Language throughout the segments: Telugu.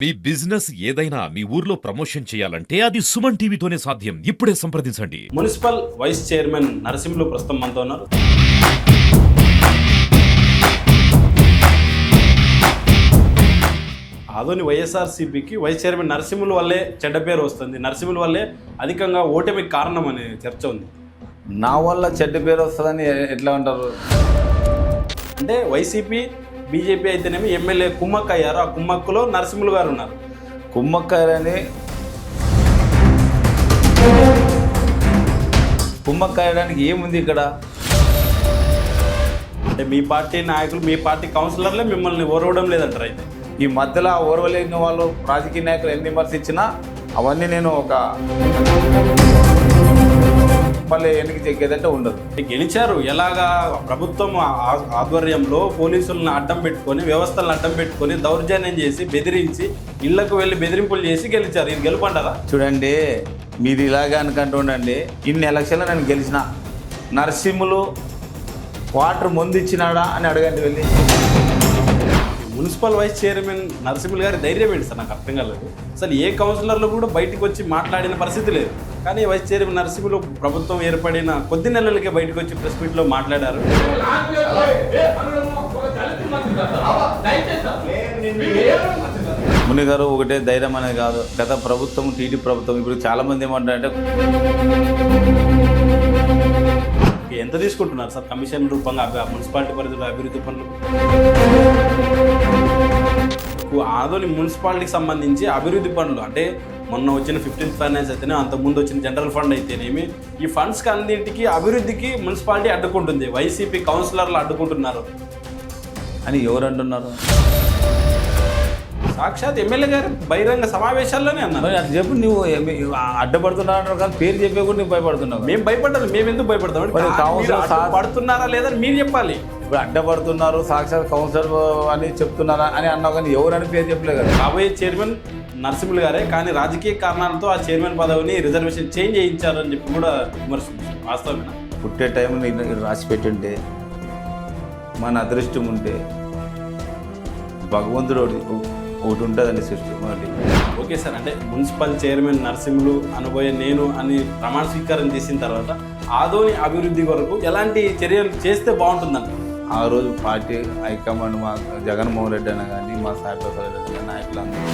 మీ బిజినెస్ ఏదైనా మీ ఊర్లో ప్రమోషన్ చేయాలంటే అది సుమన్ టీవీతోనే సాధ్యం. ఇప్పుడే సంప్రదించండి. మున్సిపల్ వైస్ చైర్మన్ నరసింహులు ప్రస్తుతం మనతో ఉన్నారు. ఆదోని వైఎస్ఆర్సీపీకి వైస్ చైర్మన్ నరసింహుల వల్లే చెడ్డ పేరు వస్తుంది, నరసింహుల వల్లే అధికంగా ఓటమికి కారణం అనే చర్చ ఉంది. నా వల్ల చెడ్డ పేరు వస్తుందని ఎట్లా అంటారు? అంటే వైసీపీ బీజేపీ అయితేనేమి ఎమ్మెల్యే కుమ్మక్క అయ్యారు. ఆ కుమ్మక్కులో నరసింహులు గారు ఉన్నారు. కుమ్మక్కాయడానికి ఏముంది ఇక్కడ? అంటే మీ పార్టీ నాయకులు, మీ పార్టీ కౌన్సిలర్లే మిమ్మల్ని ఓరవడం లేదంటారు. అయితే ఈ మధ్యలో ఓర్వలేని వాళ్ళు రాజకీయ నాయకులు ఎన్ని విమర్శించినా అవన్నీ నేను ఒక మళ్ళీ వెనక్కి చెక్కేదంటే ఉండదు. గెలిచారు ఎలాగా? ప్రభుత్వం ఆధ్వర్యంలో పోలీసులను అడ్డం పెట్టుకొని, వ్యవస్థలను అడ్డం పెట్టుకొని, దౌర్జన్యం చేసి, బెదిరించి, ఇళ్లకు వెళ్ళి బెదిరింపులు చేసి గెలిచారు. ఇది గెలుపంటారా? చూడండి, మీరు ఇలాగే అనుకుంటూ ఉండండి. ఇన్ని ఎలక్షన్లు నేను గెలిచిన నరసింహులు వాటర్ ముందు ఇచ్చినాడా అని అడగండి వెళ్ళి. మున్సిపల్ వైస్ చైర్మన్ నరసింహులు గారి ధైర్యం ఏంటి సార్? నాకు అర్థం కాలేదు. అసలు ఏ కౌన్సిలర్లు కూడా బయటకు వచ్చి మాట్లాడిన పరిస్థితి లేదు. కానీ వైస్ చైర్మన్ నరసింహులు ప్రభుత్వం ఏర్పడిన కొద్ది నెలలకే బయటకు వచ్చి ప్రెస్ మీట్లో మాట్లాడారు. ముని గారు, ఒకటే ధైర్యం అనేది కాదు. గత ప్రభుత్వం, టీడీ ప్రభుత్వం, ఇప్పుడు చాలామంది ఏమంటారంటే ఎంత తీసుకుంటున్నారు సార్ కమిషన్ రూపంగా మున్సిపాలిటీ పరిధిలో అభివృద్ధి పనులు? ఆదోని మున్సిపాలిటీకి సంబంధించి అభివృద్ధి పనులు అంటే మొన్న వచ్చిన 15th ఫైనాన్స్ అయితేనే, అంతకుముందు వచ్చిన జనరల్ ఫండ్ అయితేనేమి, ఈ ఫండ్స్కి అన్నింటికి అభివృద్ధికి మున్సిపాలిటీ అడ్డుకుంటుంది. వైసీపీ కౌన్సిలర్లు అడ్డుకుంటున్నారు అని ఎవరు అంటున్నారు? సాక్షాత్ ఎమ్మెల్యే గారు బహిరంగ సమావేశాల్లోనే అన్నారు. అది చెప్పు, నువ్వు అడ్డపడుతున్నావు అంటారు కానీ పేరు చెప్పే కూడా నువ్వు భయపడుతున్నావు. మేము భయపడ్డాలి, మేము ఎందుకు భయపడతాం? పడుతున్నారా లేదని మీరు చెప్పాలి. ఇప్పుడు అడ్డపడుతున్నారు, సాక్షాత్ కౌన్సిలర్ అని చెప్తున్నారా అని అన్నావు కానీ ఎవరని పేరు చెప్పలేదు కదా. కాబోయే చైర్మన్ నరసింహులు గారే, కానీ రాజకీయ కారణాలతో ఆ చైర్మన్ పదవిని రిజర్వేషన్ చేంజ్ చేయించారని చెప్పి కూడా విమర్శించారు. వాస్తవమేనా? పుట్టే టైంలో రాసి పెట్టుంటే, మన అదృష్టం ఉంటే భగవంతుడు ఒకటి ఉంటుందండి సృష్టి. మళ్ళీ ఓకే సార్, అంటే మున్సిపల్ చైర్మన్ నరసింహులు అనబోయే నేను అని ప్రమాణ స్వీకారం చేసిన తర్వాత ఆదోని అభివృద్ధి కొరకు ఎలాంటి చర్యలు చేస్తే బాగుంటుందంట? ఆ రోజు పార్టీ హైకమాండ్, మా జగన్మోహన్ రెడ్డి అయినా కానీ, మా సాయిప్రసాద్ రెడ్డి అయినా, నాయకులందరూ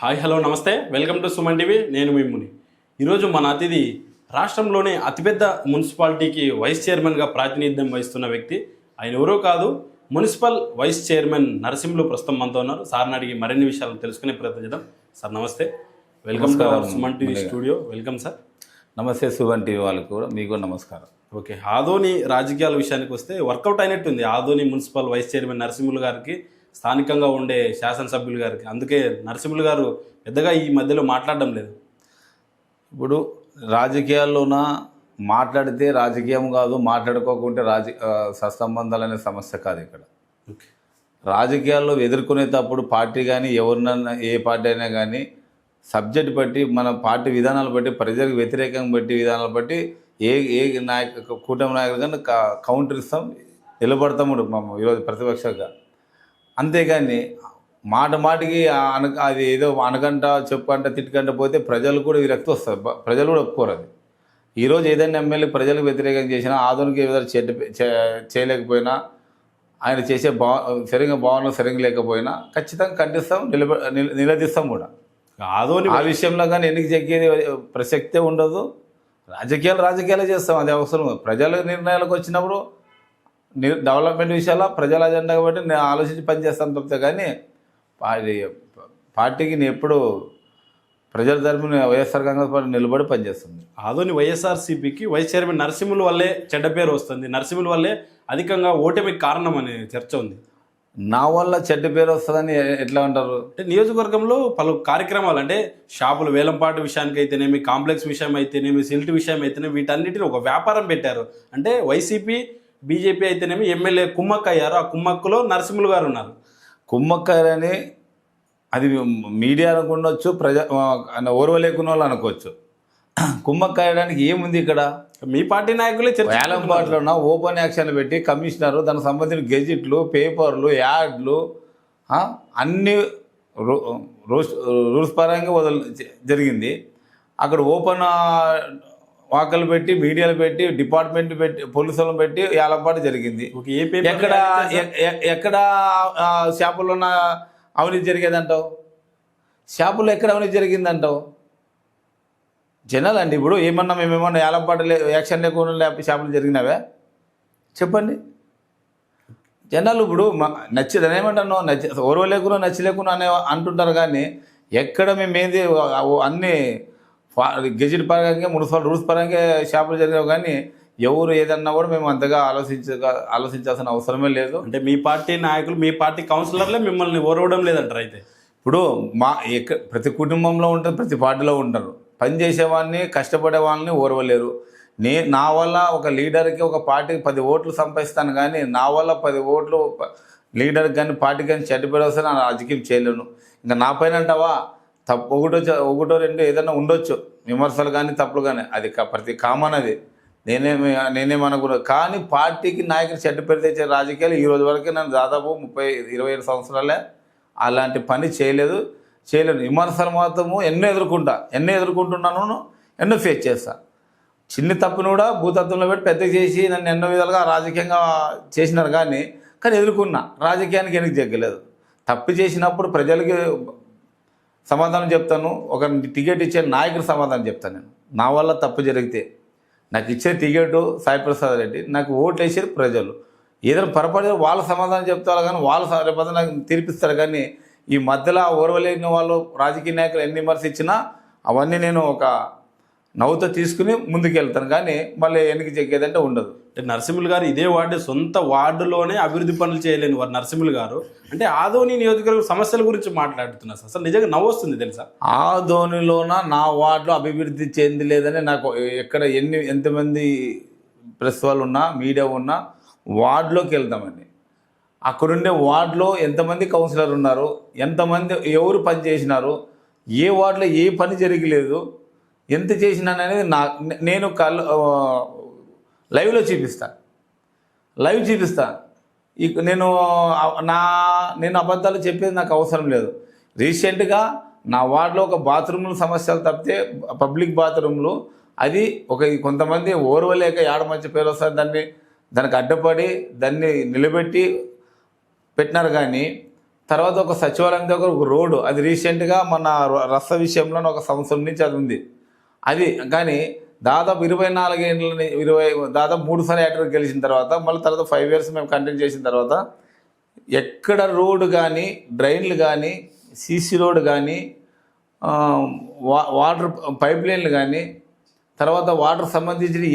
హాయ్, హలో, నమస్తే, వెల్కమ్ టు సుమన్ టీవీ. నేను మీ ముని. ఈరోజు మన అతిథి రాష్ట్రంలోనే అతిపెద్ద మున్సిపాలిటీకి వైస్ చైర్మన్గా ప్రాతినిధ్యం వహిస్తున్న వ్యక్తి. ఆయన ఎవరో కాదు, మున్సిపల్ వైస్ చైర్మన్ నరసింహులు ప్రస్తుతం మనతో ఉన్నారు. సార్ని అడిగి మరిన్ని విషయాలు తెలుసుకునే ప్రయత్నం చేద్దాం. సార్ నమస్తే, welcome to Suman TV studio. Welcome sir. నమస్తే సుమన్ టీవీ వాళ్ళకి కూడా మీకు నమస్కారం. ఓకే, ఆదోని రాజకీయాల విషయానికి వస్తే వర్కౌట్ అయినట్టుంది Adoni municipal vice chairman Narasimhulu గారికి, స్థానికంగా ఉండే శాసనసభ్యులు గారికి. అందుకే నరసింహులు గారు పెద్దగా ఈ మధ్యలో మాట్లాడడం లేదు. ఇప్పుడు రాజకీయాల్లోన మాట్లాడితే రాజకీయం కాదు, మాట్లాడుకోకుంటే సత్సంబంధాలు అనే సమస్య కాదు ఇక్కడ. రాజకీయాల్లో ఎదుర్కొనేటప్పుడు పార్టీ కానీ ఎవరినన్నా, ఏ పార్టీ అయినా కానీ సబ్జెక్ట్ బట్టి, మన పార్టీ విధానాలు బట్టి, ప్రజలకు వ్యతిరేకంగా బట్టి విధానాలు బట్టి ఏ కూటమి నాయకులు కానీ కౌంటర్ ఇస్తాం, నిలబడతాము ఈరోజు ప్రతిపక్షంగా. అంతేగాని మాటికి అది ఏదో అనకంట, చెప్పుకంట, తిట్టుకంట పోతే ప్రజలు కూడా విరక్తి వస్తారు. ప్రజలు కూడా ఒప్పుకోరు. అది ఈరోజు ఏదైనా ఎమ్మెల్యే ప్రజలకు వ్యతిరేకంగా చేసినా, ఆధునిక ఏదైనా చేయలేకపోయినా, ఆయన చేసే సరిగ్గా భావనలు సరిగ్గా లేకపోయినా ఖచ్చితంగా ఖండిస్తాం, నిలదీస్తాం కూడా. ఆదోని ఆ విషయంలో కానీ ఎన్నిక చెక్కేది ప్రసక్తే ఉండదు. రాజకీయాలు చేస్తాం, అది అవసరం. ప్రజల నిర్ణయాలకు వచ్చినప్పుడు డెవలప్మెంట్ విషయాల్లో ప్రజల అజెండా కాబట్టి నేను ఆలోచించి పనిచేస్తాను తప్పితే, కానీ పార్టీకి నేను ఎప్పుడు ప్రజల తరపున వైఎస్ఆర్ కాంగ్రెస్ పార్టీ నిలబడి పనిచేస్తుంది. ఆదోని వైఎస్ఆర్సీపీకి వైస్ చైర్మన్ నరసింహుల వల్లే చెడ్డ పేరు వస్తుంది, నరసింహుల వల్లే అధికంగా ఓటమికి కారణం అనే చర్చ ఉంది. నా వల్ల చెడ్డ పేరు వస్తుందని ఎట్లా అంటారు? అంటే నియోజకవర్గంలో పలు కార్యక్రమాలు, అంటే షాపులు వేలంపాటు విషయానికి అయితేనేమి, కాంప్లెక్స్ విషయం అయితేనేమి, సిల్ట్ విషయం అయితేనేమి, వీటన్నిటిని ఒక వ్యాపారం పెట్టారు. అంటే వైసీపీ బీజేపీ అయితేనేమి ఎమ్మెల్యే కుమ్మక్క అయ్యారు. ఆ కుమ్మక్కులో నరసింహులు గారు ఉన్నారు. కుమ్మక్కాయని అది మీడియా అనుకుండొచ్చు, ఓర్వలేకున్న వాళ్ళు అనుకోవచ్చు. కుమ్మక్కాయడానికి ఏముంది ఇక్కడ? మీ పార్టీ నాయకులే చర్చ వేలంపాట్లోన ఓపెన్ యాక్షన్ పెట్టి కమిషనరు దానికి సంబంధించిన గెజిట్లు, పేపర్లు, యాడ్లు అన్నీ రూల్స్ పరంగా జరిగింది. అక్కడ ఓపెన్ వాకలు పెట్టి, మీడియాలు పెట్టి, డిపార్ట్మెంట్ పెట్టి, పోలీసులను పెట్టి వేలంపాటు జరిగింది. ఎక్కడ షాపుల్లో అవినీతి జరిగేదంటావు? షాపుల్లో ఎక్కడ అవినీతి జరిగిందంటావు? జనాలు అండి ఇప్పుడు మేమేమన్నా వేలంపాటు యాక్షన్ లేకుండా షాపులు జరిగినావే చెప్పండి. జనాలు ఇప్పుడు ఏమంటాను ఓర్వలేకున్నా నచ్చలేకున్నా అనే అంటుంటారు, కానీ ఎక్కడ మేమేది అన్నీ గెజిట్ పరంగా, మున్సిపల్ రూల్స్ పరంగా షాపులు జరిగినావు, కానీ ఎవరు ఏదన్నా కూడా మేము అంతగా ఆలోచించాల్సిన అవసరమే లేదు. అంటే మీ పార్టీ నాయకులు, మీ పార్టీ కౌన్సిలర్లే మిమ్మల్ని ఓరవడం లేదంటారు. అయితే ఇప్పుడు ప్రతి కుటుంబంలో ఉంటారు, ప్రతి పార్టీలో ఉంటారు. పని చేసేవాడిని, కష్టపడే వాళ్ళని ఓర్వలేరు. నా వల్ల ఒక లీడర్కి, ఒక పార్టీకి 10 ఓట్లు సంపాదిస్తాను, కానీ నా వల్ల 10 ఓట్లు లీడర్కి కానీ పార్టీకి కానీ చెడ్డపేరు వస్తే నా రాజకీయం చేయలేను. ఇంకా నా పైన అంటావా తప్పు ఒకటో రెండో ఏదైనా ఉండొచ్చు, విమర్శలు కానీ తప్పులు కానీ, అది ప్రతి కామన్. అది నేనేమనుకున్నా. కానీ పార్టీకి నాయకులు చెడ్డపేరు తెచ్చే రాజకీయాలు ఈ రోజు వరకు నేను దాదాపు 27 సంవత్సరాలే అలాంటి పని చేయలేను. విమర్శలు మాత్రము ఎన్నో ఎదుర్కొంటున్నాను, ఎన్నో ఫేస్ చేస్తాను. చిన్న తప్పును కూడా భూతత్వంలో పెట్టి పెద్దగా చేసి నన్ను ఎన్నో విధాలుగా రాజకీయంగా చేసినారు, కానీ ఎదుర్కొన్నా. రాజకీయానికి వెనక్కి జగ్గలేదు. తప్పు చేసినప్పుడు ప్రజలకి సమాధానం చెప్తాను, ఒక టికెట్ ఇచ్చే నాయకుడు సమాధానం చెప్తాను. నేను నా వల్ల తప్పు జరిగితే నాకు ఇచ్చే టికెట్ సాయిప్రసాద్ రెడ్డి, నాకు ఓట్లు వేసేది ప్రజలు. ఏదైనా పొరపాటు వాళ్ళ సమాధానం చెప్తారు, కానీ వాళ్ళు రేపు నాకు తీర్పిస్తారు. కానీ ఈ మధ్యలో ఓర్వలేని వాళ్ళు రాజకీయ నాయకులు ఎన్ని విమర్శ ఇచ్చినా అవన్నీ నేను ఒక నవ్వుతో తీసుకుని ముందుకెళ్తాను, కానీ మళ్ళీ వెనక్కి చెక్కేదంటే ఉండదు. నరసింహులు గారు ఇదే వార్డు, సొంత వార్డులోనే అభివృద్ధి పనులు చేయలేని వారు నరసింహులు గారు అంటే ఆదోని నియోజకవర్గ సమస్యల గురించి మాట్లాడుతున్నారు. అసలు నిజంగా నవ్వు వస్తుంది తెలుసా. ఆదోనిలోన నా వార్డులో అభివృద్ధి చెందలేదని నాకు ఎక్కడ ఎంతమంది ప్రెస్ వాళ్ళు ఉన్నా, మీడియా ఉన్నా వార్డులోకి వెళ్తామండి. అక్కడుండే వార్డులో ఎంతమంది కౌన్సిలర్ ఉన్నారు, ఎంతమంది ఎవరు పని చేసినారు, ఏ వార్డులో ఏ పని జరగలేదు, ఎంత చేసినాననేది నేను లైవ్లో చూపిస్తాను. నేను అబద్ధాలు చెప్పేది నాకు అవసరం లేదు. రీసెంట్గా నా వార్డులో ఒక బాత్రూమ్ల సమస్యలు తప్పితే పబ్లిక్ బాత్రూమ్లు అది కొంతమంది ఓర్వలేక ఏడమంచి పేరు వస్తారు, దానికి అడ్డపడి దాన్ని నిలబెట్టి పెట్టినారు. కానీ తర్వాత ఒక సచివాలయం దగ్గర ఒక రోడ్డు, అది రీసెంట్గా మన రస్త విషయంలో ఒక సంవత్సరం నుంచి అది ఉంది. అది కానీ దాదాపు 24 ఏళ్ళని దాదాపు 3 సార్లు యాక్టర్ గెలిచిన తర్వాత మళ్ళీ తర్వాత 5 years మేము కంటిన్యూ చేసిన తర్వాత ఎక్కడ రోడ్డు కానీ, డ్రైన్లు కానీ, సీసీ రోడ్ కానీ, వాటర్ పైప్ లైన్లు కానీ, తర్వాత వాటర్ సంబంధించి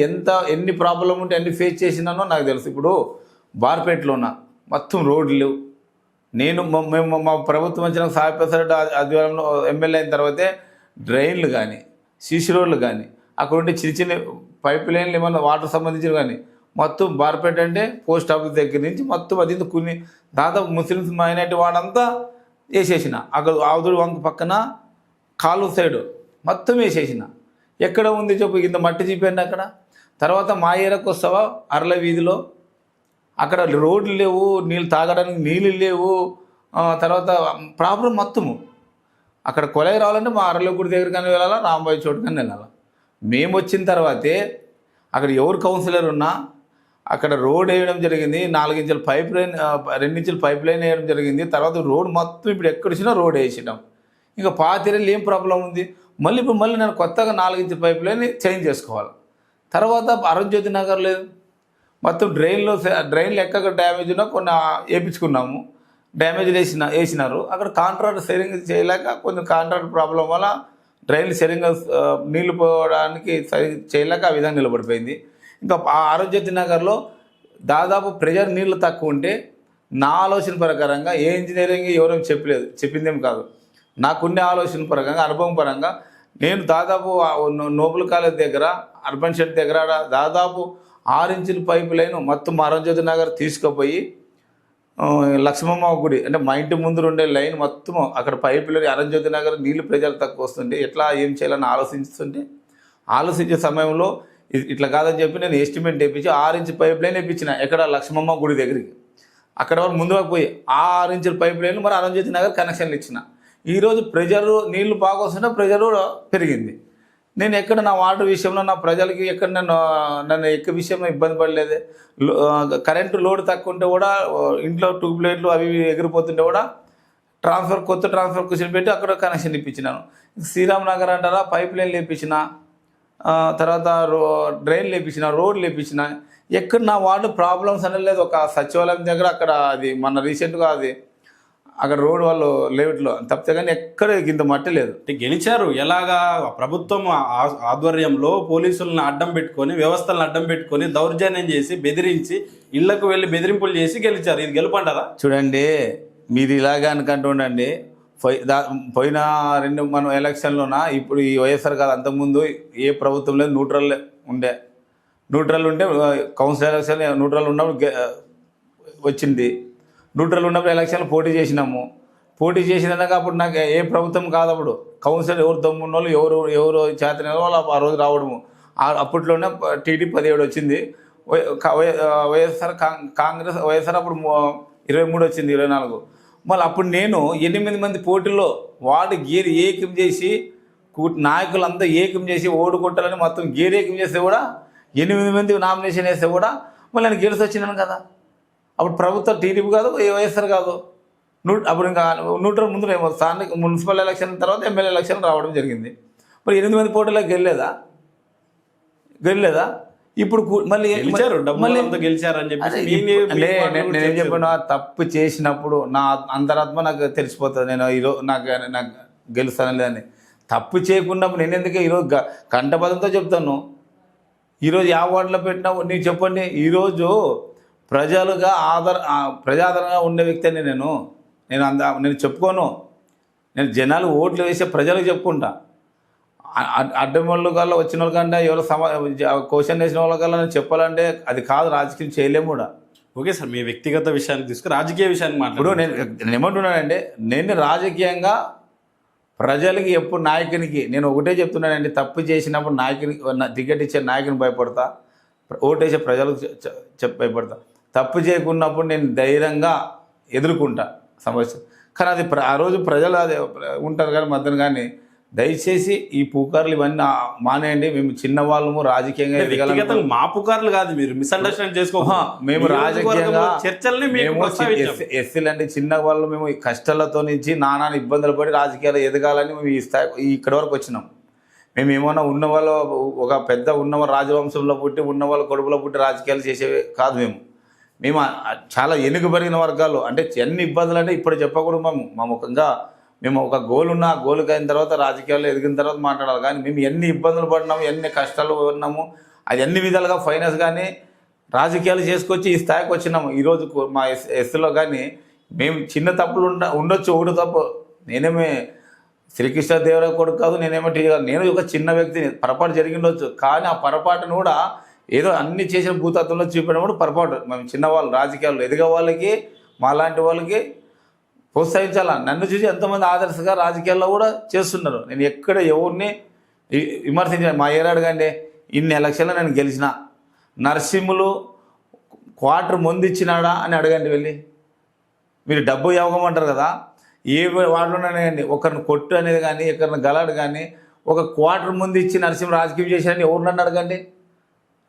ఎన్ని ప్రాబ్లం ఉంటే అన్ని ఫేస్ చేసినానో నాకు తెలుసు. ఇప్పుడు బార్పేటలోన మొత్తం రోడ్లు లేవు. మేము మా ప్రభుత్వం వచ్చిన సాయిప్రసాద్ ఆధ్వర్యంలో ఎమ్మెల్యే అయిన తర్వాతే డ్రైన్లు కానీ, సీసీ రోడ్లు కానీ, అక్కడ ఉండే చిన్న పైప్ లైన్లు ఏమన్నా వాటర్ సంబంధించినవి కానీ మొత్తం బార్పేట అంటే పోస్ట్ ఆఫీస్ దగ్గర నుంచి మొత్తం అది కొన్ని దాదాపు ముస్లిమ్స్ మైనారిటీ వాడంతా వేసేసిన. అక్కడ ఆవుదుడు వంక పక్కన కాలు సైడు మొత్తం వేసేసిన. ఎక్కడ ఉంది చెప్పు, ఇంత మట్టి చూపండి అక్కడ. తర్వాత మా ఏరియాకు వస్తావా అర్ల వీధిలో, అక్కడ రోడ్లు లేవు, నీళ్ళు తాగడానికి నీళ్ళు లేవు. తర్వాత ప్రాబ్లం మొత్తము అక్కడ కొలయి రావాలంటే మా అరలగుడి దగ్గర కానీ వెళ్ళాలా, రాంబాయి చోటు కానీ వెళ్ళాలా. మేము వచ్చిన తర్వాతే అక్కడ ఎవరు కౌన్సిలర్ ఉన్నా అక్కడ రోడ్ వేయడం జరిగింది. 4 ఇంచుల పైప్ లైన్, 2 ఇంచుల పైప్ లైన్ వేయడం జరిగింది. తర్వాత రోడ్ మొత్తం ఇప్పుడు ఎక్కడ వచ్చినా రోడ్ వేసినాం. ఇంకా పాతిరేళ్ళు ఏం ప్రాబ్లం ఉంది. మళ్ళీ నేను కొత్తగా 4 ఇంచుల పైప్ లైన్ చేంజ్ చేసుకోవాలి. తర్వాత అరుణ్జ్యోతి నగర్ లేదు, మొత్తం డ్రైన్లు ఎక్కడ డ్యామేజ్ ఉన్నా కొన్ని వేయించుకున్నాము. డ్యామేజ్ వేసినారు. అక్కడ కాంట్రాక్ట్ సరిగ్గా చేయలేక కొంచెం కాంట్రాక్ట్ ప్రాబ్లం వల్ల డ్రైన్లు సరిగ్గా నీళ్లు పోవడానికి చేయలేక ఆ విధంగా నిలబడిపోయింది. ఇంకా అరుణ్జ్యోతి నగర్లో దాదాపు ప్రెజర్ నీళ్లు తక్కువ ఉంటే నా ఆలోచన ప్రకారంగా ఏ ఇంజనీరింగ్ ఎవరేం చెప్పిందేం కాదు, నాకున్న ఆలోచన పరంగా, అనుభవం పరంగా నేను దాదాపు నోబుల్ కాలేజ్ దగ్గర, అర్బన్ షెడ్ దగ్గర దాదాపు 6 ఇంచుల పైపు లైన్ మొత్తం అరుణ్జ్యోతి నగర్ తీసుకుపోయి లక్ష్మమ్మ గుడి అంటే మా ఇంటి ముందు ఉండే లైన్ మొత్తం అక్కడ పైపులు అరుణ్జ్యోతి నగర్ నీళ్లు ప్రెజర్ తక్కువ వస్తుంటే ఎట్లా ఏం చేయాలని ఆలోచించే సమయంలో ఇట్లా కాదని చెప్పి నేను ఎస్టిమేట్ వేయించి 6 ఇంచ్ పైప్ లైన్ వేయించిన ఎక్కడ లక్ష్మమ్మ గుడి దగ్గరికి. అక్కడ వరకు ముందుకు పోయి 6 ఇంచుల పైప్ లైన్లు మరి అరుణ్జ్యోతి నగర్ కనెక్షన్లు ఇచ్చిన. ఈరోజు ప్రెజర్ నీళ్లు బాగా వస్తుంటే ప్రెజర్ పెరిగింది. నేను ఎక్కడ నా వాటర్ విషయంలో నా ప్రజలకి ఎక్కడ నన్ను ఎక్క విషయంలో ఇబ్బంది పడలేదు. కరెంటు లోడ్ తక్కువ ఉంటే కూడా ఇంట్లో ట్యూబ్లైట్లు అవి ఎగిరిపోతుంటే కూడా కొత్త ట్రాన్స్ఫర్ క్వశ్చన్ పెట్టి అక్కడ కనెక్షన్ ఇప్పించినాను. శ్రీరామ్ నగర్ అంటారా పైప్ లైన్లు వేయించిన, తర్వాత డ్రైన్లు వేయించిన, రోడ్లు వేయించిన. ఎక్కడ నా వార్డు ప్రాబ్లమ్స్ అనేది లేదు. ఒక సచివాలయం దగ్గర అక్కడ అది మన రీసెంట్గా అది అక్కడ రోడ్ వాళ్ళు లేవట్లో తప్పితే కానీ ఎక్కడ ఇంత మట్టి లేదు. గెలిచారు ఎలాగా? ప్రభుత్వం ఆధ్వర్యంలో పోలీసులను అడ్డం పెట్టుకొని, వ్యవస్థలను అడ్డం పెట్టుకొని, దౌర్జన్యం చేసి, బెదిరించి, ఇళ్లకు వెళ్ళి బెదిరింపులు చేసి గెలిచారు. ఇది గెలుపంటారా? చూడండి, మీరు ఇలాగే అనుకుంటుండండి. పోయిన 2 మనం ఎలక్షన్లోన ఇప్పుడు ఈ వైఎస్ఆర్ కాదు, అంతకుముందు ఏ ప్రభుత్వం లేదు, న్యూట్రల్ ఉండే. న్యూట్రల్ ఉంటే కౌన్సిల్ ఎలక్షన్ న్యూట్రల్ ఉన్నప్పుడు వచ్చింది. న్యూట్రల్ ఉన్నప్పుడు ఎలక్షన్లు పోటీ చేసినాము. పోటీ చేసినాక అప్పుడు నాకు ఏ ప్రభుత్వం కాదు, అప్పుడు కౌన్సిలర్ ఎవరు దమ్మున్న వాళ్ళు ఎవరు చేతన వాళ్ళు ఆ రోజు రావడము. అప్పట్లోనే టీడీపీ 17 వచ్చింది. వైఎస్ఆర్ కాంగ్రెస్ వైఎస్ఆర్ అప్పుడు 23 వచ్చింది, 24. మళ్ళీ అప్పుడు నేను 8 మంది పోటీల్లో వార్డు గేర్ ఏకం చేసి నాయకులంతా ఏకం చేసి ఓడుకుంటారని మొత్తం గేర్ ఏకం చేస్తే కూడా 8 మంది నామినేషన్ వేస్తే కూడా మళ్ళీ నేను గెలిచి వచ్చినాను కదా. అప్పుడు ప్రభుత్వం టీడీపీ కాదు, వైఎస్ఆర్ కాదు. అప్పుడు ఇంకా న్యూట్రల్ ముందు స్థానిక మున్సిపల్ ఎలక్షన్ తర్వాత ఎమ్మెల్యే ఎలక్షన్ రావడం జరిగింది. మరి 8 మంది పోటీలో గెలిలేదా? ఇప్పుడు మళ్ళీ గెలిచారని చెప్పి నేనేం చెప్పాను, తప్పు చేసినప్పుడు నా అంతరాత్మ నాకు తెలిసిపోతుంది. నేను ఈరోజు నాకు గెలుస్తాను లేదని. తప్పు చేయకున్నప్పుడు నేను ఎందుకు ఈరోజు కంఠపదంతో చెప్తాను. ఈరోజు యా వార్డులో పెట్టినావు నీకు చెప్పండి. ఈరోజు ప్రజాదరణగా ఉండే వ్యక్తి అని నేను చెప్పుకోను. నేను జనాలు ఓట్లు వేసే ప్రజలకు చెప్పుకుంటా. అడ్డం వాళ్ళు కల్లా వచ్చిన వాళ్ళకంటే ఎవరు క్వశ్చన్ వేసిన వాళ్ళకల్లా నేను చెప్పాలంటే అది కాదు, రాజకీయం చేయలేము కూడా. ఓకే సార్, మీ వ్యక్తిగత విషయాన్ని తీసుకుని రాజకీయ విషయాన్ని ఇప్పుడు నేను ఏమంటున్నానంటే, నేను రాజకీయంగా ప్రజలకి ఎప్పుడు నాయకునికి నేను ఒకటే చెప్తున్నానండి, తప్పు చేసినప్పుడు నాయకునికి టికెట్ ఇచ్చే నాయకుని భయపడతా, ఓటేసే ప్రజలకు భయపడతా. తప్పు చేయకున్నప్పుడు నేను ధైర్యంగా ఎదుర్కొంటా సమస్య. కానీ అది ఆ రోజు ప్రజలు అది ఉంటారు కానీ మధ్యన. కానీ దయచేసి ఈ పుకార్లు ఇవన్నీ మానేయండి. మేము చిన్నవాళ్ళము, రాజకీయంగా ఎదగాలి. మా పుకార్లు కాదు, మీరు మిస్అండర్స్టాండ్ చేసుకో. మేము రాజకీయంగా చర్చల్ని ఎస్సీలు అంటే చిన్న వాళ్ళు, మేము కష్టాలతో నుంచి నానా ఇబ్బందులు పడి రాజకీయాలు ఎదగాలని మేము ఈ స్థాయి ఇక్కడి వరకు వచ్చినాం. మేము ఏమన్నా ఉన్నవాళ్ళు ఒక పెద్ద ఉన్నవాళ్ళు రాజవంశంలో పుట్టి ఉన్నవాళ్ళు కొడుకులో పుట్టి రాజకీయాలు చేసేవి కాదు. మేము చాలా వెనుకబడిన వర్గాలు. అంటే ఎన్ని ఇబ్బందులు అంటే ఇప్పుడు చెప్పకూడదు. మా ముఖంగా మేము ఒక గోల్ ఉన్న ఆ గోల్కి అయిన తర్వాత రాజకీయాల్లో ఎదిగిన తర్వాత మాట్లాడాలి. కానీ మేము ఎన్ని ఇబ్బందులు పడినాము, ఎన్ని కష్టాలు ఉన్నాము, అది అన్ని విధాలుగా ఫైనాన్స్ కానీ రాజకీయాలు చేసుకొచ్చి ఈ స్థాయికి వచ్చినాము. ఈరోజు మా ఎస్సీలో కానీ మేము చిన్న తప్పులు ఉండొచ్చు, ఒకటి తప్పు. నేనేమి శ్రీకృష్ణదేవరాయ కొడుకు కాదు, నేనేమో టీచర్ కాదు. నేను ఒక చిన్న వ్యక్తిని, పొరపాటు జరిగిండొచ్చు. కానీ ఆ పొరపాటును కూడా ఏదో అన్ని చేసిన భూతత్వంలో చూపినప్పుడు పొరపాటు. మేము చిన్నవాళ్ళు రాజకీయాల్లో ఎదిగే వాళ్ళకి, మాలాంటి వాళ్ళకి ప్రోత్సహించాలా. నన్ను చూసి ఎంతమంది ఆదర్శంగా రాజకీయాల్లో కూడా చేస్తున్నారు. నేను ఎక్కడ ఎవరిని విమర్శించాను. మా ఏరాడు కంటే ఇన్ని ఎలక్షన్లో నేను గెలిచిన. నరసింహులు క్వార్టర్ ముందు ఇచ్చినాడా అని అడగండి వెళ్ళి. మీరు డబ్బు ఇవ్వమంటారు కదా, ఏ వాటిలోనే ఒకరిని కొట్టు అనేది కానీ, ఒకరిని గలాడు కానీ, ఒక క్వార్టర్ ముందు ఇచ్చి నరసింహ రాజకీయం చేశారని ఎవరినన్ను అడగండి.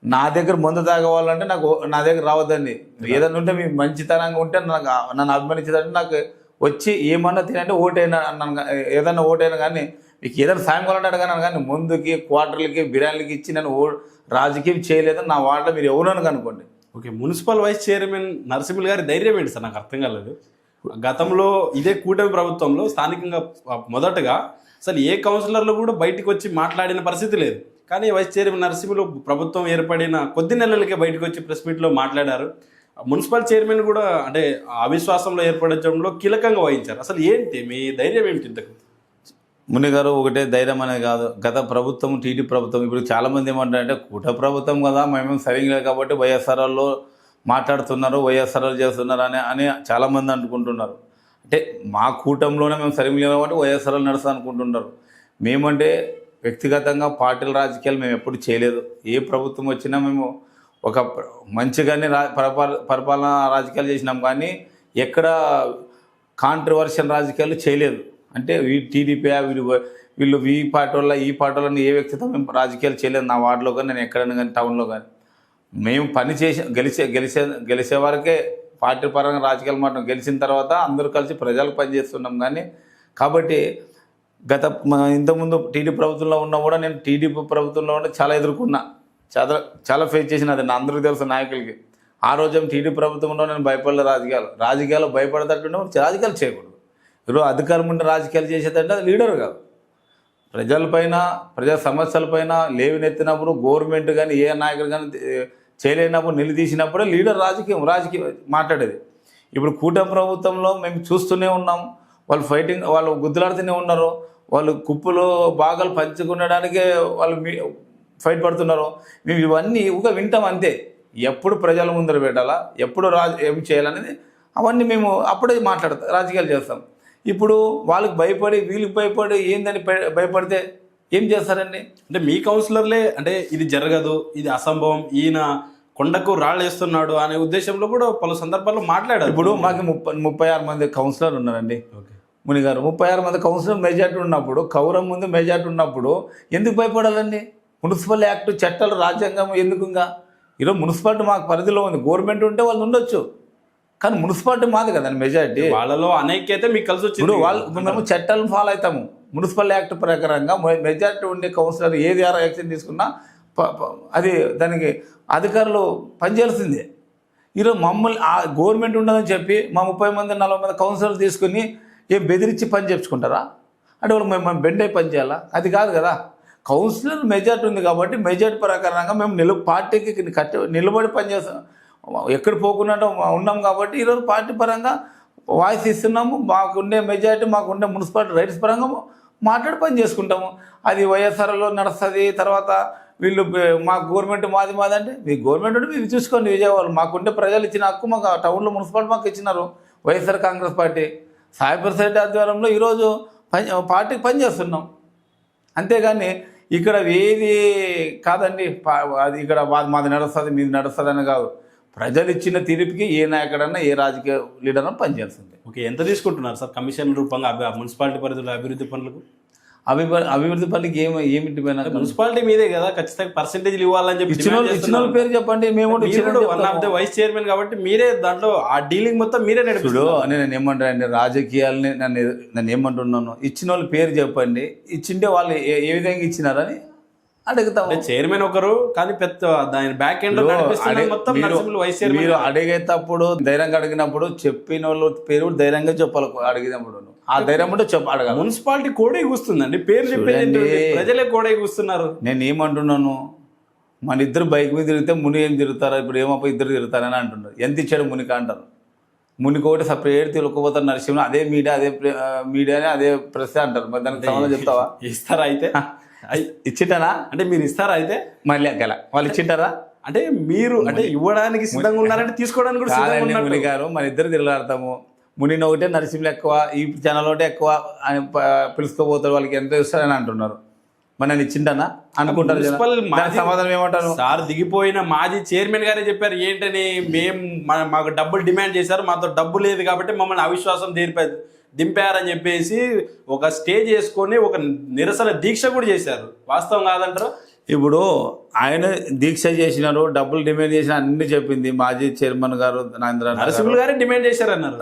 నా దగ్గర ముందు తాగవాలంటే నా దగ్గర రావద్దండి. ఏదన్నా ఉంటే మీ మంచితనంగా ఉంటే నన్ను అభిమానించేదంటే నాకు వచ్చి ఏమన్నా తినంటే ఓటైనా అన్నాను. ఏదన్నా ఓటైనా కానీ మీకు ఏదైనా సాయం కావాలంటే అడగాను. కానీ ముందుకి క్వార్టర్లకి బిర్యానీలకి ఇచ్చి నేను రాజకీయం చేయలేదని నా వాటిలో మీరు ఎవరని కనుకోండి. Okay, municipal vice chairman Narasimhulu గారి ధైర్యం ఏంటి సార్? నాకు అర్థం కాలేదు. గతంలో ఇదే కూటమి ప్రభుత్వంలో స్థానికంగా మొదటగా అసలు ఏ కౌన్సిలర్లు కూడా బయటకు వచ్చి మాట్లాడిన పరిస్థితి లేదు. కానీ వైస్ చైర్మన్ నరసింహులు ప్రభుత్వం ఏర్పడిన కొద్ది నెలలకే బయటకు వచ్చి ప్రెస్ మీట్లో మాట్లాడారు. మున్సిపల్ చైర్మన్ కూడా అంటే అవిశ్వాసంలో ఏర్పడడంలో కీలకంగా వహించారు. అసలు ఏంటి మీ ధైర్యం ఏమిటి ఇంతకు? ముని గారు, ఒకటే ధైర్యం అనేది కాదు. గత ప్రభుత్వం టీడీ ప్రభుత్వం, ఇప్పుడు చాలామంది ఏమంటారంటే కూట ప్రభుత్వం కదా, మేము సరిగ్గా లేదు కాబట్టి వైఎస్ఆర్లో మాట్లాడుతున్నారు, వైఎస్ఆర్లు చేస్తున్నారు అని చాలామంది అనుకుంటున్నారు. అంటే మా కూటంలోనే మేము సరిగ్గా లేదు కాబట్టి వైఎస్ఆర్లు నడుస్తా అనుకుంటున్నారు. మేమంటే వ్యక్తిగతంగా పార్టీల రాజకీయాలు మేము ఎప్పుడు చేయలేదు. ఏ ప్రభుత్వం వచ్చినా మేము ఒక మంచిగానే పరిపాలన రాజకీయాలు చేసినాం, కానీ ఎక్కడ కాంట్రవర్షియల్ రాజకీయాలు చేయలేదు. అంటే టీడీపీ వీళ్ళు ఈ పార్టీ వల్ల ఈ పార్టీ వాళ్ళని ఏ వ్యక్తితో మేము రాజకీయాలు చేయలేదు. నా వార్డులో కానీ నేను ఎక్కడైనా కానీ టౌన్లో కానీ మేము పని చేసి గెలిచే వరకే పార్టీ పరంగా రాజకీయాలు మాట. గెలిచిన తర్వాత అందరూ కలిసి ప్రజలకు పనిచేస్తున్నాం. కానీ కాబట్టి ఇంతకుముందు టీడీపీ ప్రభుత్వంలో ఉన్నా కూడా నేను టీడీపీ ప్రభుత్వంలో ఉంటే చాలా ఎదుర్కొన్నా, చాలా ఫేస్ చేసిన. అది అందరికీ తెలుసు నాయకులకి. ఆ రోజు టీడీపీ ప్రభుత్వంలో నేను భయపడలే. రాజకీయాలు భయపడేటట్టుంటే రాజకీయాలు చేయకూడదు. ఈరోజు అధికారం ఉంటే రాజకీయాలు చేసేదంటే అది లీడర్ కాదు. ప్రజలపైన ప్రజా సమస్యలపైన లేవనెత్తినప్పుడు గవర్నమెంట్ కానీ ఏ నాయకుడు కానీ చేయలేనప్పుడు నిలదీసినప్పుడే లీడర్ రాజకీయం మాట్లాడేది. ఇప్పుడు కూటమి ప్రభుత్వంలో మేము చూస్తూనే ఉన్నాం. వాళ్ళు గుద్దులాడుతూనే ఉన్నారు. వాళ్ళు కుప్పలు భాగాలు పంచుకునడానికే వాళ్ళు ఫైట్ పడుతున్నారు. మేము ఇవన్నీ వింటాం అంతే. ఎప్పుడు ప్రజల ముందర పెట్టాలా, ఎప్పుడు ఏం చేయాలనేది అవన్నీ మేము అప్పుడే రాజకీయాలు చేస్తాం. ఇప్పుడు వాళ్ళకి భయపడి వీళ్ళకి భయపడి ఏందని భయపడితే ఏం చేస్తారండి? అంటే మీ కౌన్సిలర్లే అంటే ఇది జరగదు, ఇది అసంభవం, ఈయన కొండకు రాళ్ళు వేస్తున్నాడు అనే ఉద్దేశంలో కూడా పలు సందర్భాల్లో మాట్లాడారు. ఇప్పుడు మాకు 36 మంది కౌన్సిలర్ ఉన్నారండి మునిగారు. 36 మంది కౌన్సిలర్ మెజార్టీ ఉన్నప్పుడు, కౌరం ముందు మెజార్టీ ఉన్నప్పుడు ఎందుకు భయపడాలండి? మున్సిపల్ యాక్ట్ చట్టాలు రాజ్యాంగం ఎందుకు? ఈరోజు మున్సిపాలిటీ మాకు పరిధిలో ఉంది. గవర్నమెంట్ ఉంటే వాళ్ళు ఉండొచ్చు, కానీ మున్సిపాలిటీ మాది కదండి మెజార్టీ. వాళ్ళలో అనైక్యత మీకు కలిసి వచ్చింది. మేము చట్టాలను ఫాలో అవుతాము. మున్సిపల్ యాక్ట్ ప్రకారంగా మెజార్టీ ఉండే కౌన్సిలర్ ఏది యాక్షన్ తీసుకున్నా అది దానికి అధికారులు పనిచేయాల్సిందే. ఈరోజు మమ్మల్ని గవర్నమెంట్ ఉండదని చెప్పి మా 30 మంది 40 మంది కౌన్సిలర్లు తీసుకుని బెదిరించి పని చేయించుకుంటారా? అంటే వాళ్ళు మేము బెండ్ అయి పని చేయాలా? అది కాదు కదా. కౌన్సిలర్ మెజార్టీ ఉంది కాబట్టి మెజార్టీ ప్రకారంగా మేము పార్టీకి నిలబడి పనిచేస్తాం. ఎక్కడ పోకుండా ఉన్నాం కాబట్టి ఈరోజు పార్టీ పరంగా వాయిస్ ఇస్తున్నాము. మాకుండే మెజార్టీ, మాకుండే మున్సిపాలిటీ రైట్స్ పరంగా మాట్లాడి పని చేసుకుంటాము. అది వైఎస్ఆర్లో నడుస్తుంది. తర్వాత వీళ్ళు మా గవర్నమెంట్ మాది అంటే మీ గవర్నమెంట్ ఉంటే మీరు చూసుకోండి. విజయవాడ మాకుంటే ప్రజలు ఇచ్చిన హక్కు మాకు టౌన్లో మున్సిపాలిటీ మాకు ఇచ్చినారు వైఎస్ఆర్ కాంగ్రెస్ పార్టీ. సాయిప్రసాద్ ఆధ్వర్యంలో ఈరోజు పార్టీకి పనిచేస్తున్నాం. అంతేగాని ఇక్కడ ఏది కాదండి, అది ఇక్కడ మాది నడుస్తుంది మీది నడుస్తుంది అని కాదు. ప్రజలు ఇచ్చిన తీర్పుకి ఏ నాయకుడన్నా ఏ రాజకీయ లీడర్ అన్నా పనిచేస్తుంది. ఓకే, ఎంత తీసుకుంటున్నారు సార్ కమిషన్ రూపంగా మున్సిపాలిటీ పరిధిలో అభివృద్ధి పనులకు? అభివృద్ధి పనులకి ఏమిటి మున్సిపాలిటీ మీదే కదా, ఖచ్చితంగా పర్సెంటేజ్లు ఇవ్వాలని చెప్పి ఇచ్చిన పేరు చెప్పండి. మేము one of the vice chairman కాబట్టి మీరే దాంట్లో ఆ డీలింగ్ మొత్తం మీరే నడిపిడు. నేను ఏమంటానండి, రాజకీయాలని నన్ను ఏమంటున్నాను, ఇచ్చిన వాళ్ళ పేరు చెప్పండి. ఇచ్చింటే వాళ్ళు ఏ విధంగా ఇచ్చినారని అడుగుతాం. చైర్మన్ ఒకరు కానీ పెద్ద దాని బ్యాక్ ఎండ్ మీరు అడిగేటప్పుడు ధైర్యంగా అడిగినప్పుడు చెప్పిన వాళ్ళ పేరు ధైర్యంగా చెప్పాలి. అడిగినప్పుడు ఆ ధైర్యం ఉంటే అడగాలి. మున్సిపాలిటీ కోడే కూస్తుందండి, పేరు చెప్పేది ప్రజలే కోడే కూస్తున్నారు. నేను ఏమంటున్నాను, మన ఇద్దరు బైక్ మీద తిరిగితే ముని ఏం తిరుగుతారా? ఇప్పుడు ఏమో ఇద్దరు తిరుగుతారని అంటున్నారు. ఎంత ఇచ్చాడు మునికి అంటారు. మునికి ఒకటి సపరేట్ తిరుగుపోతారు. నరసింహ అదే మీడియానే అదే ప్రెస్ అంటారు. మరి దానికి సమాధానం చెప్తావా? ఇస్తారా అయితే? ఇచ్చింటారా అంటే మీరు ఇస్తారా? అయితే మళ్ళీ అక్కల వాళ్ళు ఇచ్చింటారా అంటే మీరు అంటే ఇవ్వడానికి సిద్ధంగా ఉన్నారంటే తీసుకోవడానికి కూడా సిద్ధంగా ఉన్నారు. ముని గారు మన ఇద్దరు తిరగలాడతాము. మునిని ఒకటే నరసింహలు ఎక్కువ, ఈ ఛానల్ ఒకటే ఎక్కువ అని పిలుచుకోపోతారు. వాళ్ళకి ఎంత ఇస్తారని అంటున్నారు. మరి నేను ఇచ్చింటానా అనుకుంటారు. సమాధానం ఏమంటారు? సార్ దిగిపోయిన మాజీ చైర్మన్ గారే చెప్పారు ఏంటని, మాకు డబ్బులు డిమాండ్ చేశారు, మాతో డబ్బు లేదు కాబట్టి మమ్మల్ని అవిశ్వాసం దింపారని చెప్పేసి ఒక స్టేజ్ వేసుకొని ఒక నిరసన దీక్ష కూడా చేశారు. వాస్తవం కాదంటారు? ఇప్పుడు ఆయన దీక్ష చేసినారు, డబ్బులు డిమాండ్ చేసిన అన్ని చెప్పింది మాజీ చైర్మన్ గారు నరసింహులు గారే డిమాండ్ చేశారన్నారు.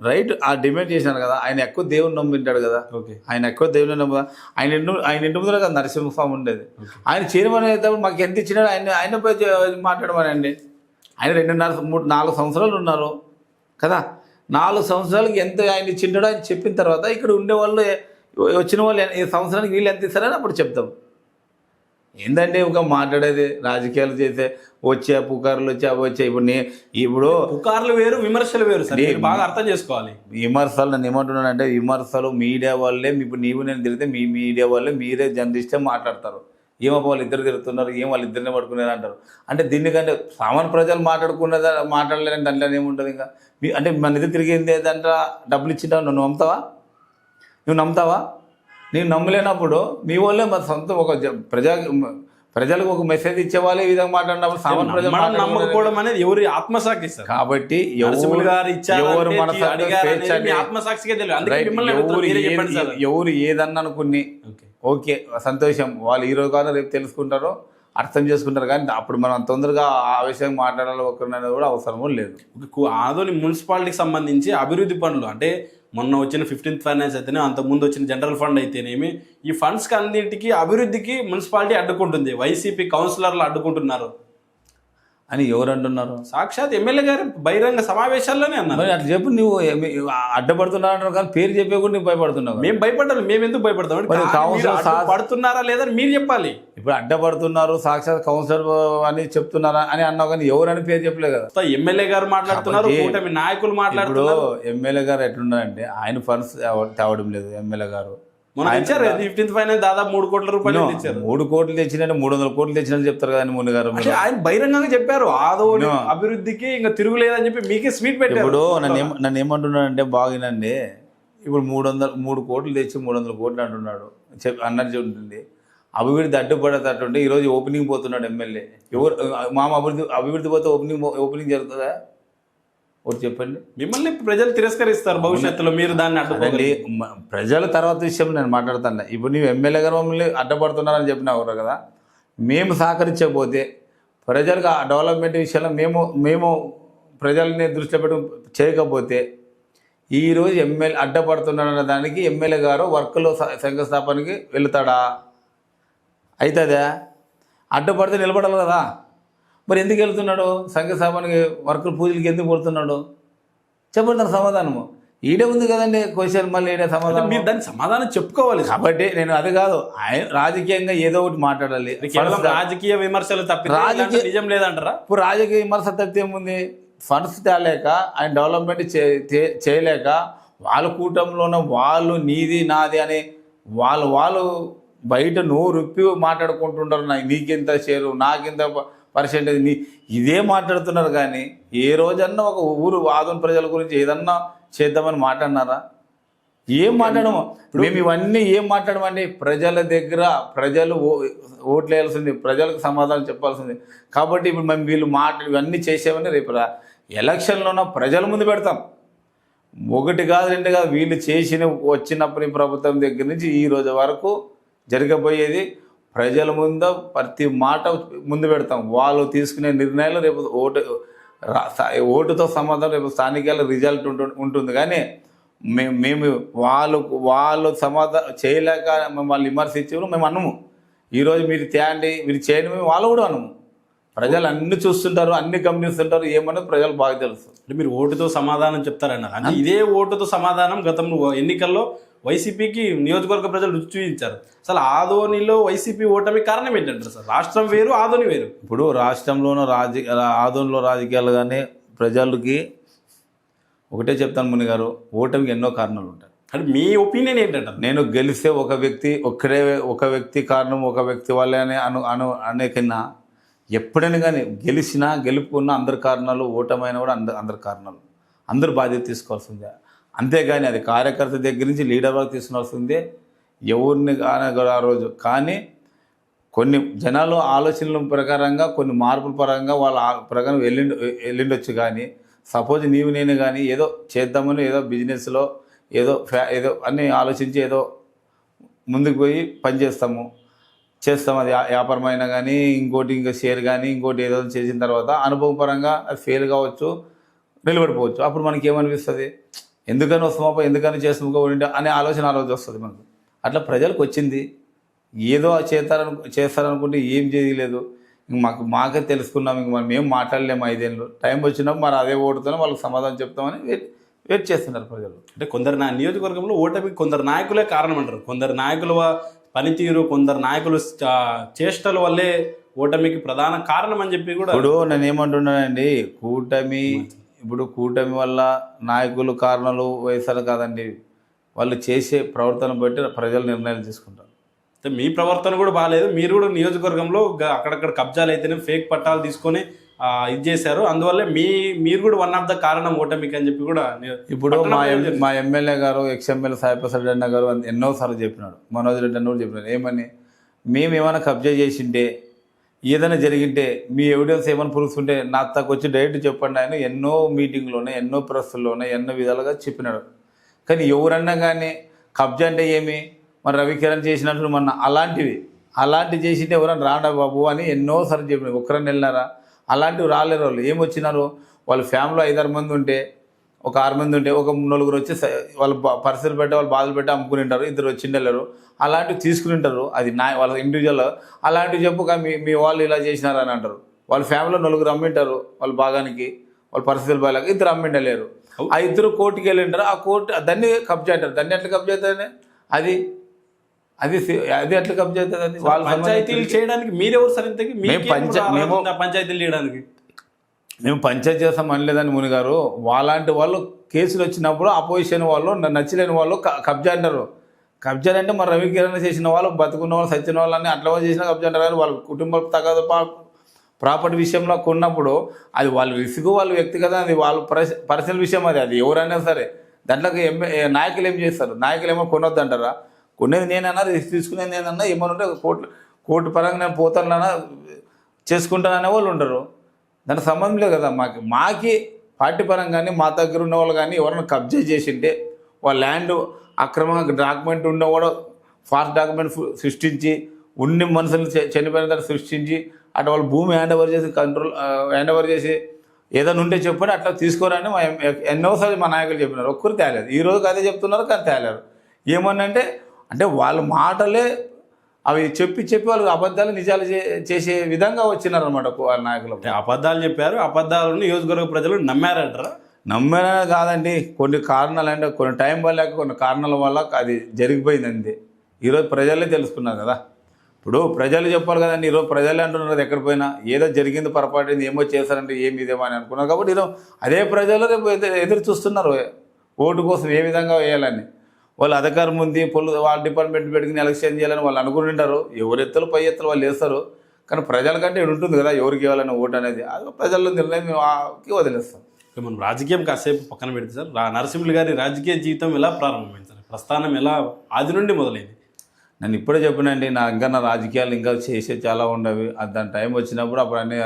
రైట్ ఆ డిమాండ్ చేసినారు కదా. ఆయన ఎక్కువ దేవుని నమ్మింటాడు కదా. ఆయన ఎక్కువ దేవుని ఆయన ఇంటి ముందర కదా నరసింహస్వామి ఉండేది. ఆయన చైర్మన్ అయితే మాకు ఎంత ఇచ్చినాడు ఆయన మాట్లాడమనండి. ఆయన 4 సంవత్సరాలు ఉన్నారు కదా. 4 సంవత్సరాలకి ఎంత ఆయన ఇచ్చింటాడో ఆయన చెప్పిన తర్వాత ఇక్కడ ఉండేవాళ్ళు వచ్చిన వాళ్ళు ఈ సంవత్సరానికి వీళ్ళు ఎంత ఇస్తారని అప్పుడు చెప్తాం. ఏంటంటే ఒక మాట్లాడేది రాజకీయాలు చేసే వచ్చే పుకార్లు వచ్చే ఇప్పుడు పుకార్లు వేరు, విమర్శలు వేరు. బాగా అర్థం చేసుకోవాలి. విమర్శలు నన్ను ఏమంటున్నానంటే, విమర్శలు మీడియా వాళ్ళే. ఇప్పుడు నేను తిరిగితే మీ మీడియా వాళ్ళే మీరే జర్నలిస్టే మాట్లాడతారు. ఏమో వాళ్ళు ఇద్దరు తిరుగుతున్నారు, ఏం వాళ్ళు ఇద్దరినే పడుకున్నారు అంటారు. అంటే దీనికంటే సామాన్య ప్రజలు మాట్లాడలేని దాంట్లో ఏముంటుంది ఇంకా. అంటే మన ఇద్దరు తిరిగింది దాంట్లో డబ్బులు ఇచ్చింటావు నువ్వు నమ్ముతావా? నేను నమ్మలేనప్పుడు మీ వాళ్ళే మా సొంత ఒక ప్రజలకు ఒక మెసేజ్ ఇచ్చే వాళ్ళే ఈ విధంగా మాట్లాడినప్పుడు సామాన్య ప్రజలు మనం నమ్మకపోవడం అనేది ఎవరి ఆత్మసాక్షి సార్. కాబట్టి నరసింహులు గారు ఇచ్చారు ఎవరు అంటే మన అడిగారు అనేది మీ ఆత్మసాక్షికే తెలియదు. అందుకే మిమ్మల్ని అడుగుతున్నా, మీరే చెప్పండి సార్. ఎవరు ఏదన్నా అనుకుని ఓకే సంతోషం, వాళ్ళు ఈ రోజు కాదు రేపు తెలుసుకుంటారో అర్థం చేసుకుంటారు, కానీ అప్పుడు మనం తొందరగా ఆ విషయం మాట్లాడాలి ఒకరిననేది కూడా అవసరమూ లేదు. ఆదోని మున్సిపాలిటీకి సంబంధించి అభివృద్ధి పనులు అంటే మొన్న వచ్చిన 15th ఫైనాన్స్ అయితేనే, అంతకుముందు వచ్చిన జనరల్ ఫండ్ అయితేనేమి, ఈ ఫండ్స్కి అన్నింటికి అభివృద్ధికి మున్సిపాలిటీ అడ్డుకుంటుంది, వైసీపీ కౌన్సిలర్లు అడ్డుకుంటున్నారు అని ఎవరు అంటున్నారు? సాక్షాత్ ఎమ్మెల్యే గారు బహిరంగ సమావేశాల్లోనే అన్నారు. మరి అట్లా చెప్పు, నువ్వు అడ్డపడుతున్నావు అంటారు కానీ పేరు చెప్పే కూడా నువ్వు భయపడుతున్నావు. మేము భయపడాలి, మేము ఎందుకు భయపడతాం? పడుతున్నారా లేదా మీరు చెప్పాలి. ఇప్పుడు అడ్డపడుతున్నారు సాక్షాత్ కౌన్సిలర్ అని చెప్తున్నారా అని అన్నావు, కానీ ఎవరని పేరు చెప్పలేదు కదా. ఎమ్మెల్యే గారు మాట్లాడుతున్నారు, కూటమి నాయకులు మాట్లాడుతున్నారు. ఎమ్మెల్యే గారు ఎట్లున్నారంటే ఆయన ఫండ్స్ తేవడం లేదు. ఎమ్మెల్యే గారు ఇచ్చారు 15th ఫైనాన్స్ దాదాపు 3 కోట్ల రూపాయలు ఇచ్చారు. 3 కోట్లు తెచ్చినట్టు 300 కోట్లు తెచ్చినట్టు చెప్తారు కదా ముని గారు. ఆయన బహిరంగంగా చెప్పారు ఆదోని అభివృద్ధికి ఇంకా తిరుగులేదని చెప్పి మీకే స్వీట్ పెట్టారు. ఇప్పుడు నన్ను ఏమంటున్నాడంటే బాగినండి, ఇప్పుడు 300 కోట్లు తెచ్చి 300 కోట్లు అంటున్నాడు అన్నట్టు ఉంటుంది. అభివృద్ధి అడ్డుపడేటట్టుంటే ఈరోజు ఓపెనింగ్ పోతున్నాడు ఎమ్మెల్యే. ఎవరు మామ అభివృద్ధి పోతే ఓపెనింగ్ జరుగుతుందా? ఒకటి చెప్పండి. మిమ్మల్ని ప్రజలు తిరస్కరిస్తారు భవిష్యత్తులో, మీరు దాన్ని అడ్డుకోండి. ప్రజల తర్వాత విషయం నేను మాట్లాడుతాను. ఇప్పుడు నీవు ఎమ్మెల్యే గారు మమ్మల్ని అడ్డపడుతున్నారని చెప్పినావు కదా, మేము సహకరించకపోతే ప్రజలకు ఆ డెవలప్మెంట్ విషయంలో మేము ప్రజల్ని దృష్టిలో పెట్టి చేయకపోతే ఈరోజు ఎమ్మెల్యే అడ్డపడుతున్నారన్న దానికి ఎమ్మెల్యే గారు వర్క్లో శంకుస్థాపనకి వెళుతాడా? అవుతుందా? అడ్డపడితే నిలబడాలి కదా. మరి ఎందుకు వెళ్తున్నాడు శంకుస్థాపనకి, వర్కులు పూజలకి ఎందుకు పడుతున్నాడు? చెప్పండి దాని సమాధానము. ఈడే ఉంది కదండి క్వశ్చన్, మళ్ళీ ఈడే సమాధానం. మీరు దానికి సమాధానం చెప్పుకోవాలి. కాబట్టి నేను అది కాదు, ఆయన రాజకీయంగా ఏదో ఒకటి మాట్లాడాలి. రాజకీయ విమర్శలు తప్పి నిజం లేదంటారా? ఇప్పుడు రాజకీయ విమర్శ తప్పితే ఏముంది? ఫండ్స్ తేలేక ఆయన డెవలప్మెంట్ చేయలేక వాళ్ళ కూటమిలోనే వాళ్ళు నీది నాది అని వాళ్ళు బయట నోరు రుప్పి మాట్లాడుకుంటుంటారు. నీకెంత షేరు, నాకెంత పర్సెంటేజ్, ఇదే మాట్లాడుతున్నారు. కానీ ఏ రోజన్నా ఒక ఊరు ఆదోని ప్రజల గురించి ఏదన్నా చేద్దామని మాట్లాడినారా? ఏం మాట్లాడము. మేము ఇవన్నీ ఏం మాట్లాడమండి? ప్రజల దగ్గర ప్రజలు ఓట్లు వేయాల్సింది, ప్రజలకు సమాధానం చెప్పాల్సింది. కాబట్టి ఇప్పుడు మేము వీళ్ళు ఇవన్నీ చేసేవని రేపు ఎలక్షన్లోన ప్రజల ముందు పెడతాం. 1 కాదు 2 కాదు, వీళ్ళు వచ్చినప్పుడు ఈ ప్రభుత్వం దగ్గర నుంచి ఈ రోజు వరకు జరగబోయేది ప్రజల ముందు ప్రతి మాట ముందు పెడతాం. వాళ్ళు తీసుకునే నిర్ణయాలు రేపు ఓటుతో సమాధానం రేపు స్థానికాల రిజల్ట్ ఉంటుంది. కానీ మేము వాళ్ళు సమాధానం చేయలేక మేము వాళ్ళు విమర్శించి మేము అన్నము. ఈరోజు మీరు తేండి మీరు చేయండి మేము వాళ్ళు కూడా అన్నము. ప్రజలు అన్ని చూస్తుంటారు, అన్ని గమనిస్తుంటారు, ఏమన్నది ప్రజలు బాగా తెలుసు. అంటే మీరు ఓటుతో సమాధానం చెప్తారన్నారు. అంటే ఇదే ఓటుతో సమాధానం గతంలో ఎన్నికల్లో వైసీపీకి నియోజకవర్గ ప్రజలు రుచి చూపించారు. అసలు ఆదోనిలో వైసీపీ ఓటమి కారణం ఏంటంటారు సార్? రాష్ట్రం వేరు, ఆదోని వేరు. ఇప్పుడు రాష్ట్రంలోనూ ఆదోనిలో రాజకీయాలు కానీ ప్రజలకి ఒకటే చెప్తాను ముని గారు, ఓటమికి ఎన్నో కారణాలు ఉంటాయి. అంటే మీ ఒపీనియన్ ఏంటంటారు? నేను గెలిస్తే ఒక వ్యక్తి కారణం, ఒక వ్యక్తి వల్లే అనే కన్నా ఎప్పుడైనా కానీ గెలుపుకున్న అందరి కారణాలు, ఓటమైన కూడా అందరి కారణాలు, అందరు బాధ్యత తీసుకోవాల్సిందే. అంతేగాని అది కార్యకర్త దగ్గర నుంచి లీడర్ వరకు తీసుకోవాల్సిందే. ఎవరిని కానీ ఆ రోజు కానీ కొన్ని జనాలు ఆలోచనల ప్రకారంగా, కొన్ని మార్పుల పరంగా వాళ్ళ ప్రకారం వెళ్ళిండొచ్చు. కానీ సపోజ్ నేను కానీ ఏదో చేద్దామని ఏదో బిజినెస్లో ఏదో అన్నీ ఆలోచించి ఏదో ముందుకు పోయి పనిచేస్తాం. అది వ్యాపారం అయినా కానీ ఇంకా షేర్ కానీ ఇంకోటి ఏదో చేసిన తర్వాత అనుభవం పరంగా అది ఫెయిల్ కావచ్చు, నిలబడిపోవచ్చు. అప్పుడు మనకి ఏమనిపిస్తుంది? ఎందుకని వస్తామో ఎందుకని చేస్తామో అనే ఆలోచన ఆ రోజు వస్తుంది మనకు. అట్లా ప్రజలకు వచ్చింది, ఏదో చేస్తారనుకుంటే ఏం చేయలేదు. మాకే తెలుసుకున్నాం, ఇంక మనం ఏం మాట్లాడలేము. 5 ఏళ్ళు టైం వచ్చినప్పుడు మరి అదే ఓటుతోనే వాళ్ళకి సమాధానం చెప్తామని వెయిట్ చేస్తున్నారు ప్రజలు. అంటే కొందరు నియోజకవర్గంలో ఓటమికి కొందరు నాయకులే కారణం అంటారు. కొందరు నాయకుల పనితీరు, కొందరు నాయకులు చేష్టల వల్లే ఓటమికి ప్రధాన కారణం అని చెప్పి కూడా. ఇప్పుడు నేను ఏమంటున్నానండి, కూటమి వల్ల నాయకులు కారణాలు వయసాలు కాదండి, వాళ్ళు చేసే ప్రవర్తన బట్టి ప్రజలు నిర్ణయాలు తీసుకుంటారు. మీ ప్రవర్తన కూడా బాగాలేదు. మీరు కూడా నియోజకవర్గంలో అక్కడక్కడ కబ్జాలు అయితేనే ఫేక్ పట్టాలు తీసుకొని ఇది చేశారు, అందువల్లే మీరు కూడా వన్ ఆఫ్ ద కారణం ఓటమికి అని చెప్పి కూడా ఇప్పుడు మా ఎమ్మెల్యే గారు ఎమ్మెల్యే సాయిప్రసాద్ రెడ్డి అన్న గారు ఎన్నోసార్లు చెప్పినాడు, మనోజ్ రెడ్డి అన్న కూడా చెప్పినాడు. ఏమని, మేము ఏమైనా కబ్జా చేసింటే ఏదైనా జరిగింటే మీ ఎవిడెన్స్ ఏమైనా ప్రూఫ్స్ ఉంటే నా తక్కువ వచ్చి డైరెక్ట్ చెప్పండి. ఆయన ఎన్నో మీటింగ్లోనే ఎన్నో ప్రెస్లోనే ఎన్నో విధాలుగా చెప్పినాడు. కానీ ఎవరన్నా కానీ కబ్జా అంటే ఏమి, మరి రవికిరణ్ చేసినట్టు మొన్న అలాంటివి చేసింటే ఎవరన్నా రాడా బాబు అని ఎన్నోసార్లు చెప్పినారు. ఒక్కరన్నా వెళ్ళినారా? అలాంటివి రాలేరు. వాళ్ళు ఏమొచ్చినారు, వాళ్ళ ఫ్యామిలీలో 5-6 మంది ఉంటే, ఒక 6 మంది ఉంటే ఒక 4 వచ్చి వాళ్ళు పరిస్థితులు పెట్టి వాళ్ళు బాధలు పెట్టి అమ్ముకుని ఉంటారు, 2 వచ్చి వెళ్ళరు. అలాంటివి తీసుకుని ఉంటారు. అది వాళ్ళ ఇండివిజువల్. అలాంటివి చెప్పుక మీ వాళ్ళు ఇలా చేసినారని అంటారు. వాళ్ళ ఫ్యామిలీలో 4 అమ్మింటారు, వాళ్ళ భాగానికి వాళ్ళ పరిస్థితులు బాగాలేక 2 అమ్మిండలేరు. ఆ 2 కోర్టుకి వెళ్ళి ఉంటారు. ఆ కోర్టు దాన్ని కబ్జా అంటారు. దాన్ని ఎట్లా కబ్జా అవుతుంది? అది ఎట్లా కబ్జా అవుతుంది? అది వాళ్ళ పంచాయతీలు చేయడానికి మీరెవరు సార్? ఇంతకీ పంచాయతీలు చేయడానికి మేము పంచాయతీ చేస్తాం అనలేదని ముని గారు. వాళ్ళంటి వాళ్ళు కేసులు వచ్చినప్పుడు అపోజిషన్ వాళ్ళు నచ్చలేని వాళ్ళు కబ్జా అంటారు. కబ్జా అంటే మరి రవికిరణ్ చేసిన వాళ్ళు, బతుకున్న వాళ్ళు, సచ్చిన వాళ్ళని అట్లా చేసిన కబ్జా అంటారు. కానీ వాళ్ళ కుటుంబ తగ్గదు ప్రాపర్టీ విషయంలో కొన్నప్పుడు అది వాళ్ళ రిస్క్, వాళ్ళ వ్యక్తిగత, అది వాళ్ళ పర్సనల్ విషయం. అది ఎవరైనా సరే దాంట్లోకి నాయకులు ఏం చేస్తారు? నాయకులు ఏమో కొనొద్దు అంటారా? కొనేది నేనన్నా, రిస్క్ తీసుకునేది నేనన్నా, ఏమన్నా ఉంటే కోర్టు పరంగా నేను పోతానన్నా చేసుకుంటాననే వాళ్ళు ఉండరు. దానికి సంబంధం లేదు కదా. మాకి పార్టీ పరంగా కానీ మా దగ్గర ఉన్న వాళ్ళు కానీ ఎవరైనా కబ్జా చేసింటే, వాళ్ళ ల్యాండ్ అక్రమ డాక్యుమెంట్ ఉన్న కూడా ఫాస్ట్ డాక్యుమెంట్ సృష్టించి, ఉన్ని మనుషులు చనిపోయిన దాన్ని సృష్టించి అట్లా వాళ్ళు భూమి హ్యాండ్ ఓవర్ చేసి ఏదైనా ఉంటే చెప్పండి అట్లా తీసుకోరని ఎన్నోసార్లు మా నాయకులు చెప్పినారు. ఒక్కరు తేలేదు. ఈ రోజుకి అదే చెప్తున్నారు, కానీ తేలేరు. అంటే వాళ్ళ మాటలే అవి చెప్పి వాళ్ళు అబద్ధాలు నిజాలు చేసే విధంగా వచ్చినారనమాట వాళ్ళ నాయకులు. అబద్ధాలు చెప్పారు, అబద్ధాలను నియోజకవర్గ ప్రజలు నమ్మారంటారా? నమ్మారనే కాదండి, కొన్ని కారణాలు అంటే కొన్ని టైం వల్ల, కొన్ని కారణాల వల్ల అది జరిగిపోయింది అంతే. ఈరోజు ప్రజలే తెలుసుకున్నారు కదా. ఇప్పుడు ప్రజలు చెప్పాలి కదండి. ఈరోజు ప్రజలే అంటున్నారు కదా, ఎక్కడ పోయినా ఏదో జరిగింది, పొరపాటు ఏమో చేశారంటే ఏమి ఇదేమో అని అనుకున్నారు. కాబట్టి ఈరోజు అదే ప్రజలు రేపు ఎదురు చూస్తున్నారు ఓటు కోసం ఏ విధంగా వేయాలని. వాళ్ళు అధికారం ఉంది, వాళ్ళ డిపార్ట్మెంట్ పెట్టుకుని ఎలక్షన్ చేయాలని వాళ్ళు అనుకుంటుంటారు. ఎవరు ఎత్తులు పై ఎత్తులు వాళ్ళు వేస్తారు. కానీ ప్రజల కంటే ఇక్కడ ఉంటుంది కదా ఎవరికి ఇవ్వాలని ఓటు అనేది. అది ప్రజల్లో నిర్ణయంకి వదిలేస్తాం. మనం రాజకీయం కాసేపు పక్కన పెడితే సార్, నరసింహులు గారి రాజకీయ జీవితం ఎలా ప్రారంభమైంది సార్? ప్రస్థానం ఎలా ఆది నుండి మొదలైంది? నేను ఇప్పుడే చెప్పినండి, నా రాజకీయాలు ఇంకా చేసే చాలా ఉండవి. దాని టైం వచ్చినప్పుడు అప్పుడు అన్నీ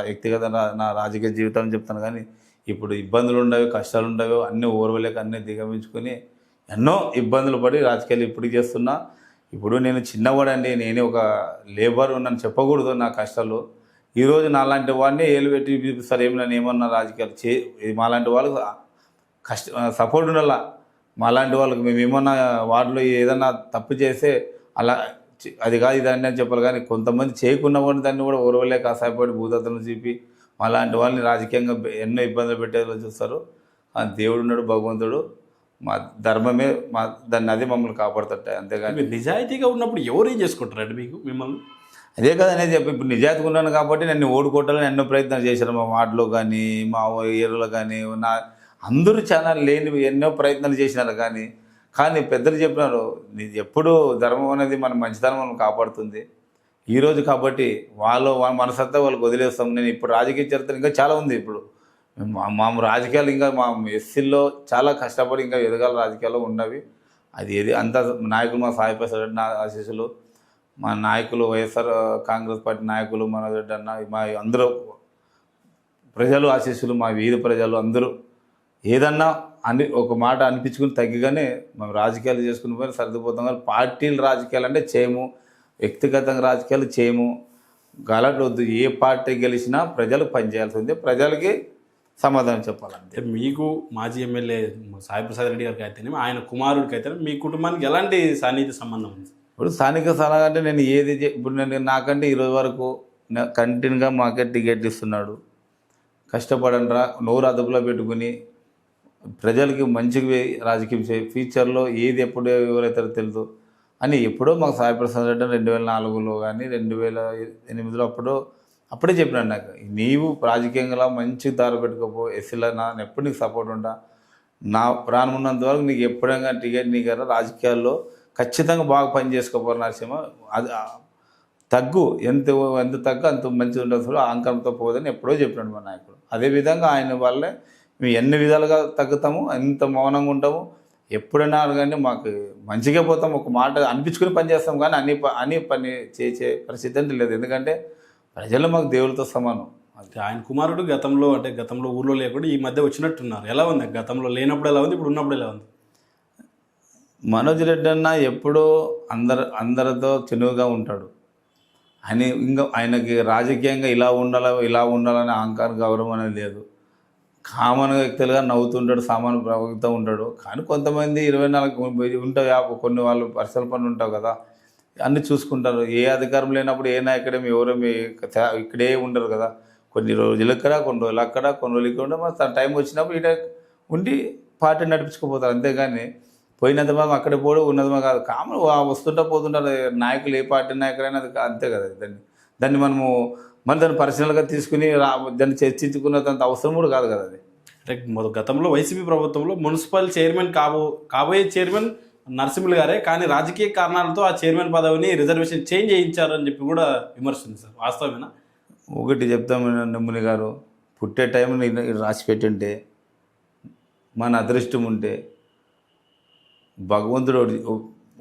వ్యక్తిగత నా రాజకీయ జీవితం చెప్తాను. కానీ ఇప్పుడు ఇబ్బందులు ఉండవు, కష్టాలు ఉండవు, అన్నీ ఓర్వలేక అన్నీ దిగమించుకొని ఎన్నో ఇబ్బందులు పడి రాజకీయాలు ఇప్పుడు చేస్తున్నా. ఇప్పుడు నేను చిన్నవాడండి, నేనే ఒక లేబర్ నన్ను చెప్పకూడదు నా కష్టాలు. ఈరోజు నాలాంటి వాడిని ఏలు పెట్టి చూపిస్తారు. ఏమి నన్ను ఏమన్నా రాజకీయాలు మాలాంటి వాళ్ళకు సపోర్ట్ ఉండాల. మాలాంటి వాళ్ళకి మేము ఏమన్నా వాటిలో ఏదన్నా తప్పు చేస్తే అలా అది కాదు ఇదాన్ని అని చెప్పాలి. కానీ కొంతమంది చేయకున్న వాడిని దాన్ని కూడా ఓర్వలేక అసహాయపడి భూతత్వం చూపి మాలాంటి వాళ్ళని రాజకీయంగా ఎన్నో ఇబ్బందులు పెట్టేలా చూస్తారు. దేవుడు ఉన్నాడు, భగవంతుడు, మా ధర్మమే దాన్ని అది మమ్మల్ని కాపాడుతుంటాయి. అంతేగాని మీరు నిజాయితీగా ఉన్నప్పుడు ఎవరు ఏం చేసుకుంటారండి మిమ్మల్ని? అదే కదా అనేది చెప్పి. ఇప్పుడు నిజాయితీగా ఉన్నాను కాబట్టి నన్ను ఓడుకోవటాలని ఎన్నో ప్రయత్నాలు చేశారు. మా వార్డులో కానీ మా ఏరియాలో కానీ అందరూ చాలా ఎన్నో ప్రయత్నాలు చేసినారు. కానీ పెద్దలు చెప్పినారు, ఎప్పుడు ధర్మం అనేది మన మంచితనం మనం కాపాడుతుంది. ఈరోజు కాబట్టి వాళ్ళ మనసత్తా వాళ్ళకి వదిలేస్తాం. నేను ఇప్పుడు రాజకీయ చరిత్ర ఇంకా చాలా ఉంది. ఇప్పుడు మా రాజకీయాలు ఇంకా మా ఎస్సీల్లో చాలా కష్టపడి ఇంకా ఎదగాల రాజకీయాల్లో ఉన్నవి. అది అంతా నాయకులు మా సాయిప్రసాద్ రెడ్డి నా ఆశీస్సులు, మా నాయకులు వైఎస్ఆర్ కాంగ్రెస్ పార్టీ నాయకులు మనోజ్ రెడ్డి అన్న, మా అందరూ ప్రజలు ఆశీస్సులు, మా వీధి ప్రజలు అందరూ ఏదన్నా ఒక మాట అనిపించుకుని తగ్గిగానే మేము రాజకీయాలు చేసుకుని పోయి సర్దిపోతాం. కానీ పార్టీలు రాజకీయాలు అంటే చేయము, వ్యక్తిగతంగా రాజకీయాలు చేయము. గలటొద్దు. ఏ పార్టీ గెలిచినా ప్రజలకు పనిచేయాల్సి ఉంది, ప్రజలకి సమాధానం చెప్పాలంటే. మీకు మాజీ ఎమ్మెల్యే సాయిప్రసాద్ రెడ్డి గారికి అయితేనే, ఆయన కుమారుడికి అయితేనే మీ కుటుంబానికి ఎలాంటి సన్నిహిత సంబంధం ఉంది? ఇప్పుడు స్థానిక సలహా అంటే నేను ఇప్పుడు నాకంటే ఈరోజు వరకు కంటిన్యూగా మాకే టికెట్ ఇస్తున్నాడు. కష్టపడండిరా, నోరు అదుపులో పెట్టుకుని ప్రజలకి మంచిగా రాజకీయం చేయి, ఫ్యూచర్లో ఏది ఎప్పుడు ఎవరైతే తెలుసు అని ఎప్పుడో మాకు సాయిప్రసాద్ రెడ్డి 2004లో కానీ 2008లో అప్పుడే చెప్పినాడు నాకు, నీవు రాజకీయంగా మంచి దారి పెట్టుకోపో, ఎస్సీలో నేను ఎప్పుడు నీకు సపోర్ట్ ఉంటా, నా ప్రాణమున్నంత వరకు నీకు ఎప్పుడైనా టికెట్ నీకు రాజకీయాల్లో ఖచ్చితంగా బాగా పని చేసుకోపోరు నరసింహ. అది తగ్గు ఎంత ఎంత తగ్గు అంత మంచిగా ఉంటుంది, అహంకారంతో పోదని ఎప్పుడో చెప్పినాడు మా నాయకుడు. అదేవిధంగా ఆయన వల్లే మేము ఎన్ని విధాలుగా తగ్గుతాము, ఎంత మౌనంగా ఉంటాము. ఎప్పుడైనా కానీ మాకు మంచిగా పోతాం, ఒక మాట అనిపించుకుని పని చేస్తాం, కానీ అన్ని పని చేసే పరిస్థితి అంటే లేదు. ఎందుకంటే ప్రజలు మాకు దేవులతో సమానం. ఆయన కుమారుడు గతంలో ఊర్లో లేకుండా ఈ మధ్య వచ్చినట్టున్నారు. ఎలా ఉంది గతంలో లేనప్పుడు ఎలా ఉంది, ఇప్పుడు ఉన్నప్పుడు ఎలా ఉంది? మనోజ్ రెడ్డి అన్న ఎప్పుడూ అందరితో చెనువుగా ఉంటాడు. ఆయనకి రాజకీయంగా ఇలా ఉండాలని అహంకారం గౌరవం అనేది లేదు. కామన్ వ్యక్తులుగా నవ్వుతుంటాడు, సామాన్య ప్రవక్త ఉంటాడు. కానీ కొంతమంది 24 ఉంటాయి, కొన్ని వాళ్ళు పర్సనల్ పనులు ఉంటావు కదా, అన్నీ చూసుకుంటారు. ఏ అధికారం లేనప్పుడు ఏ నాయకుడేమి ఎవరేమి ఇక్కడే ఉండరు కదా. కొన్ని రోజులు ఇక్కడ, కొన్ని రోజులు అక్కడ, కొన్ని రోజులు ఇక్కడ మరి తన టైం వచ్చినప్పుడు ఇక్కడ ఉండి పార్టీ నడిపించుకుపోతారు. అంతేగాని పోయినంత మాకు అక్కడ పోవడం ఉన్నదమా కాదు. కామన్ వస్తుంటా పోతుంటారు నాయకులు, ఏ పార్టీ నాయకులైనా అది అంతే కదా. దాన్ని మనము దాన్ని పర్సనల్గా తీసుకుని దాన్ని చర్చించుకున్నంత అవసరం కూడా కాదు కదా అది. అంటే గతంలో వైసీపీ ప్రభుత్వంలో మున్సిపల్ చైర్మన్ కాబోయే చైర్మన్ నరసింహులు గారే, కానీ రాజకీయ కారణాలతో ఆ చైర్మన్ పదవిని రిజర్వేషన్ చేంజ్ చేయించారని చెప్పి కూడా విమర్శింది సార్. వాస్తవమేనా? ఒకటి చెప్తాము నెమ్ముని గారు, పుట్టే టైంని రాసి పెట్టుంటే మన అదృష్టం ఉంటే భగవంతుడు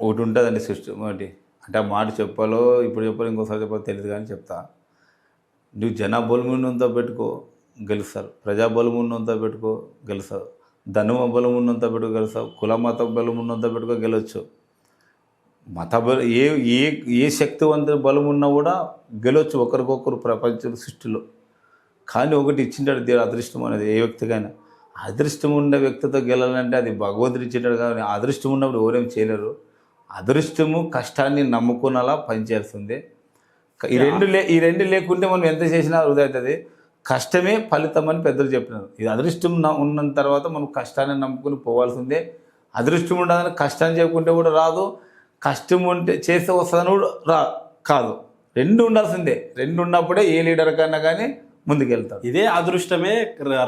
ఒకటి ఉంటుందండి సృష్టి ఒకటి. అంటే ఆ మాట చెప్పాలో ఇప్పుడు చెప్పాలో ఇంకోసారి చెప్పాలో తెలియదు, కానీ చెప్తా. నువ్వు జనా బలమున్నంత పెట్టుకో గెలుస్తారు, ప్రజా బలమున్నంత పెట్టుకో గెలుస్తారు, ధనుమ బలం ఉన్నంత పెట్టుకో గెలుస్తావు, కుల మత బలం ఉన్నంత పెట్టుకో గెలవచ్చు. మత బలం ఏ శక్తివంతుల బలం ఉన్నా కూడా గెలవచ్చు ఒకరికొకరు ప్రపంచ సృష్టిలో. కానీ ఒకటి ఇచ్చింటాడు దేవుడు, అదృష్టం అనేది. ఏ వ్యక్తికైనా అదృష్టం ఉండే వ్యక్తితో గెలాలంటే అది భగవంతుడు ఇచ్చింటాడు. కానీ అదృష్టం ఉన్నప్పుడు ఎవరేం చేయలేరు. అదృష్టము కష్టాన్ని నమ్ముకునేలా పనిచేస్తుంది. ఈ రెండు లేకుంటే మనం ఎంత చేసినా వృధా అవుతుంది. కష్టమే ఫలితం అని పెద్దలు చెప్పినారు. ఇది అదృష్టం ఉన్న తర్వాత మనం కష్టాన్ని నమ్ముకుని పోవాల్సిందే. అదృష్టం ఉండదని కష్టాన్ని చెప్పుకుంటే కూడా రాదు, కష్టం ఉంటే చేస్తే వస్తుందని కూడా కాదు. రెండు ఉండాల్సిందే. రెండు ఉన్నప్పుడే ఏ లీడర్ కన్నా కానీ ముందుకెళ్తారు. ఇదే అదృష్టమే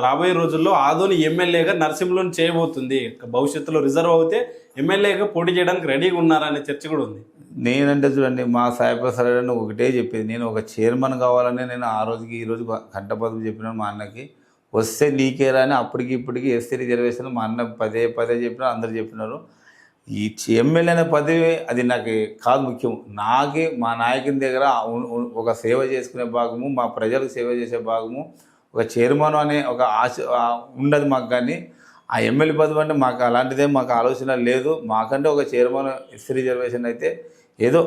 రాబోయే రోజుల్లో ఆదోని ఎమ్మెల్యేగా నరసింహులను చేయబోతుంది. భవిష్యత్తులో రిజర్వ్ అవుతే ఎమ్మెల్యేగా పోటీ చేయడానికి రెడీగా ఉన్నారనే చర్చ కూడా ఉంది. నేనంటే చూడండి, మా సాయిప్రసాద్ అని ఒకటే చెప్పేది, నేను ఒక చైర్మన్ కావాలని నేను ఆ రోజుకి ఈ రోజు కంటపదం చెప్పినాను మా అన్నకి. వస్తే నీకేరా అని అప్పటికి ఇప్పటికి ఎస్సీ రిజర్వేషన్ మా అన్న పదే చెప్పినా అందరు చెప్పినారు. ఈ ఎమ్మెల్యే అనే పదవి అది నాకు కాదు ముఖ్యం. నాకే మా నాయకుని దగ్గర ఒక సేవ చేసుకునే భాగము, మా ప్రజలకు సేవ చేసే భాగము, ఒక చైర్మన్ అనే ఒక ఆశ ఉండదు మాకు. కానీ ఆ ఎమ్మెల్యే పదవి అంటే మాకు అలాంటిదే మాకు ఆలోచన లేదు. మాకంటే ఒక చైర్మన్ ఎస్సీ రిజర్వేషన్ అయితే ఏదో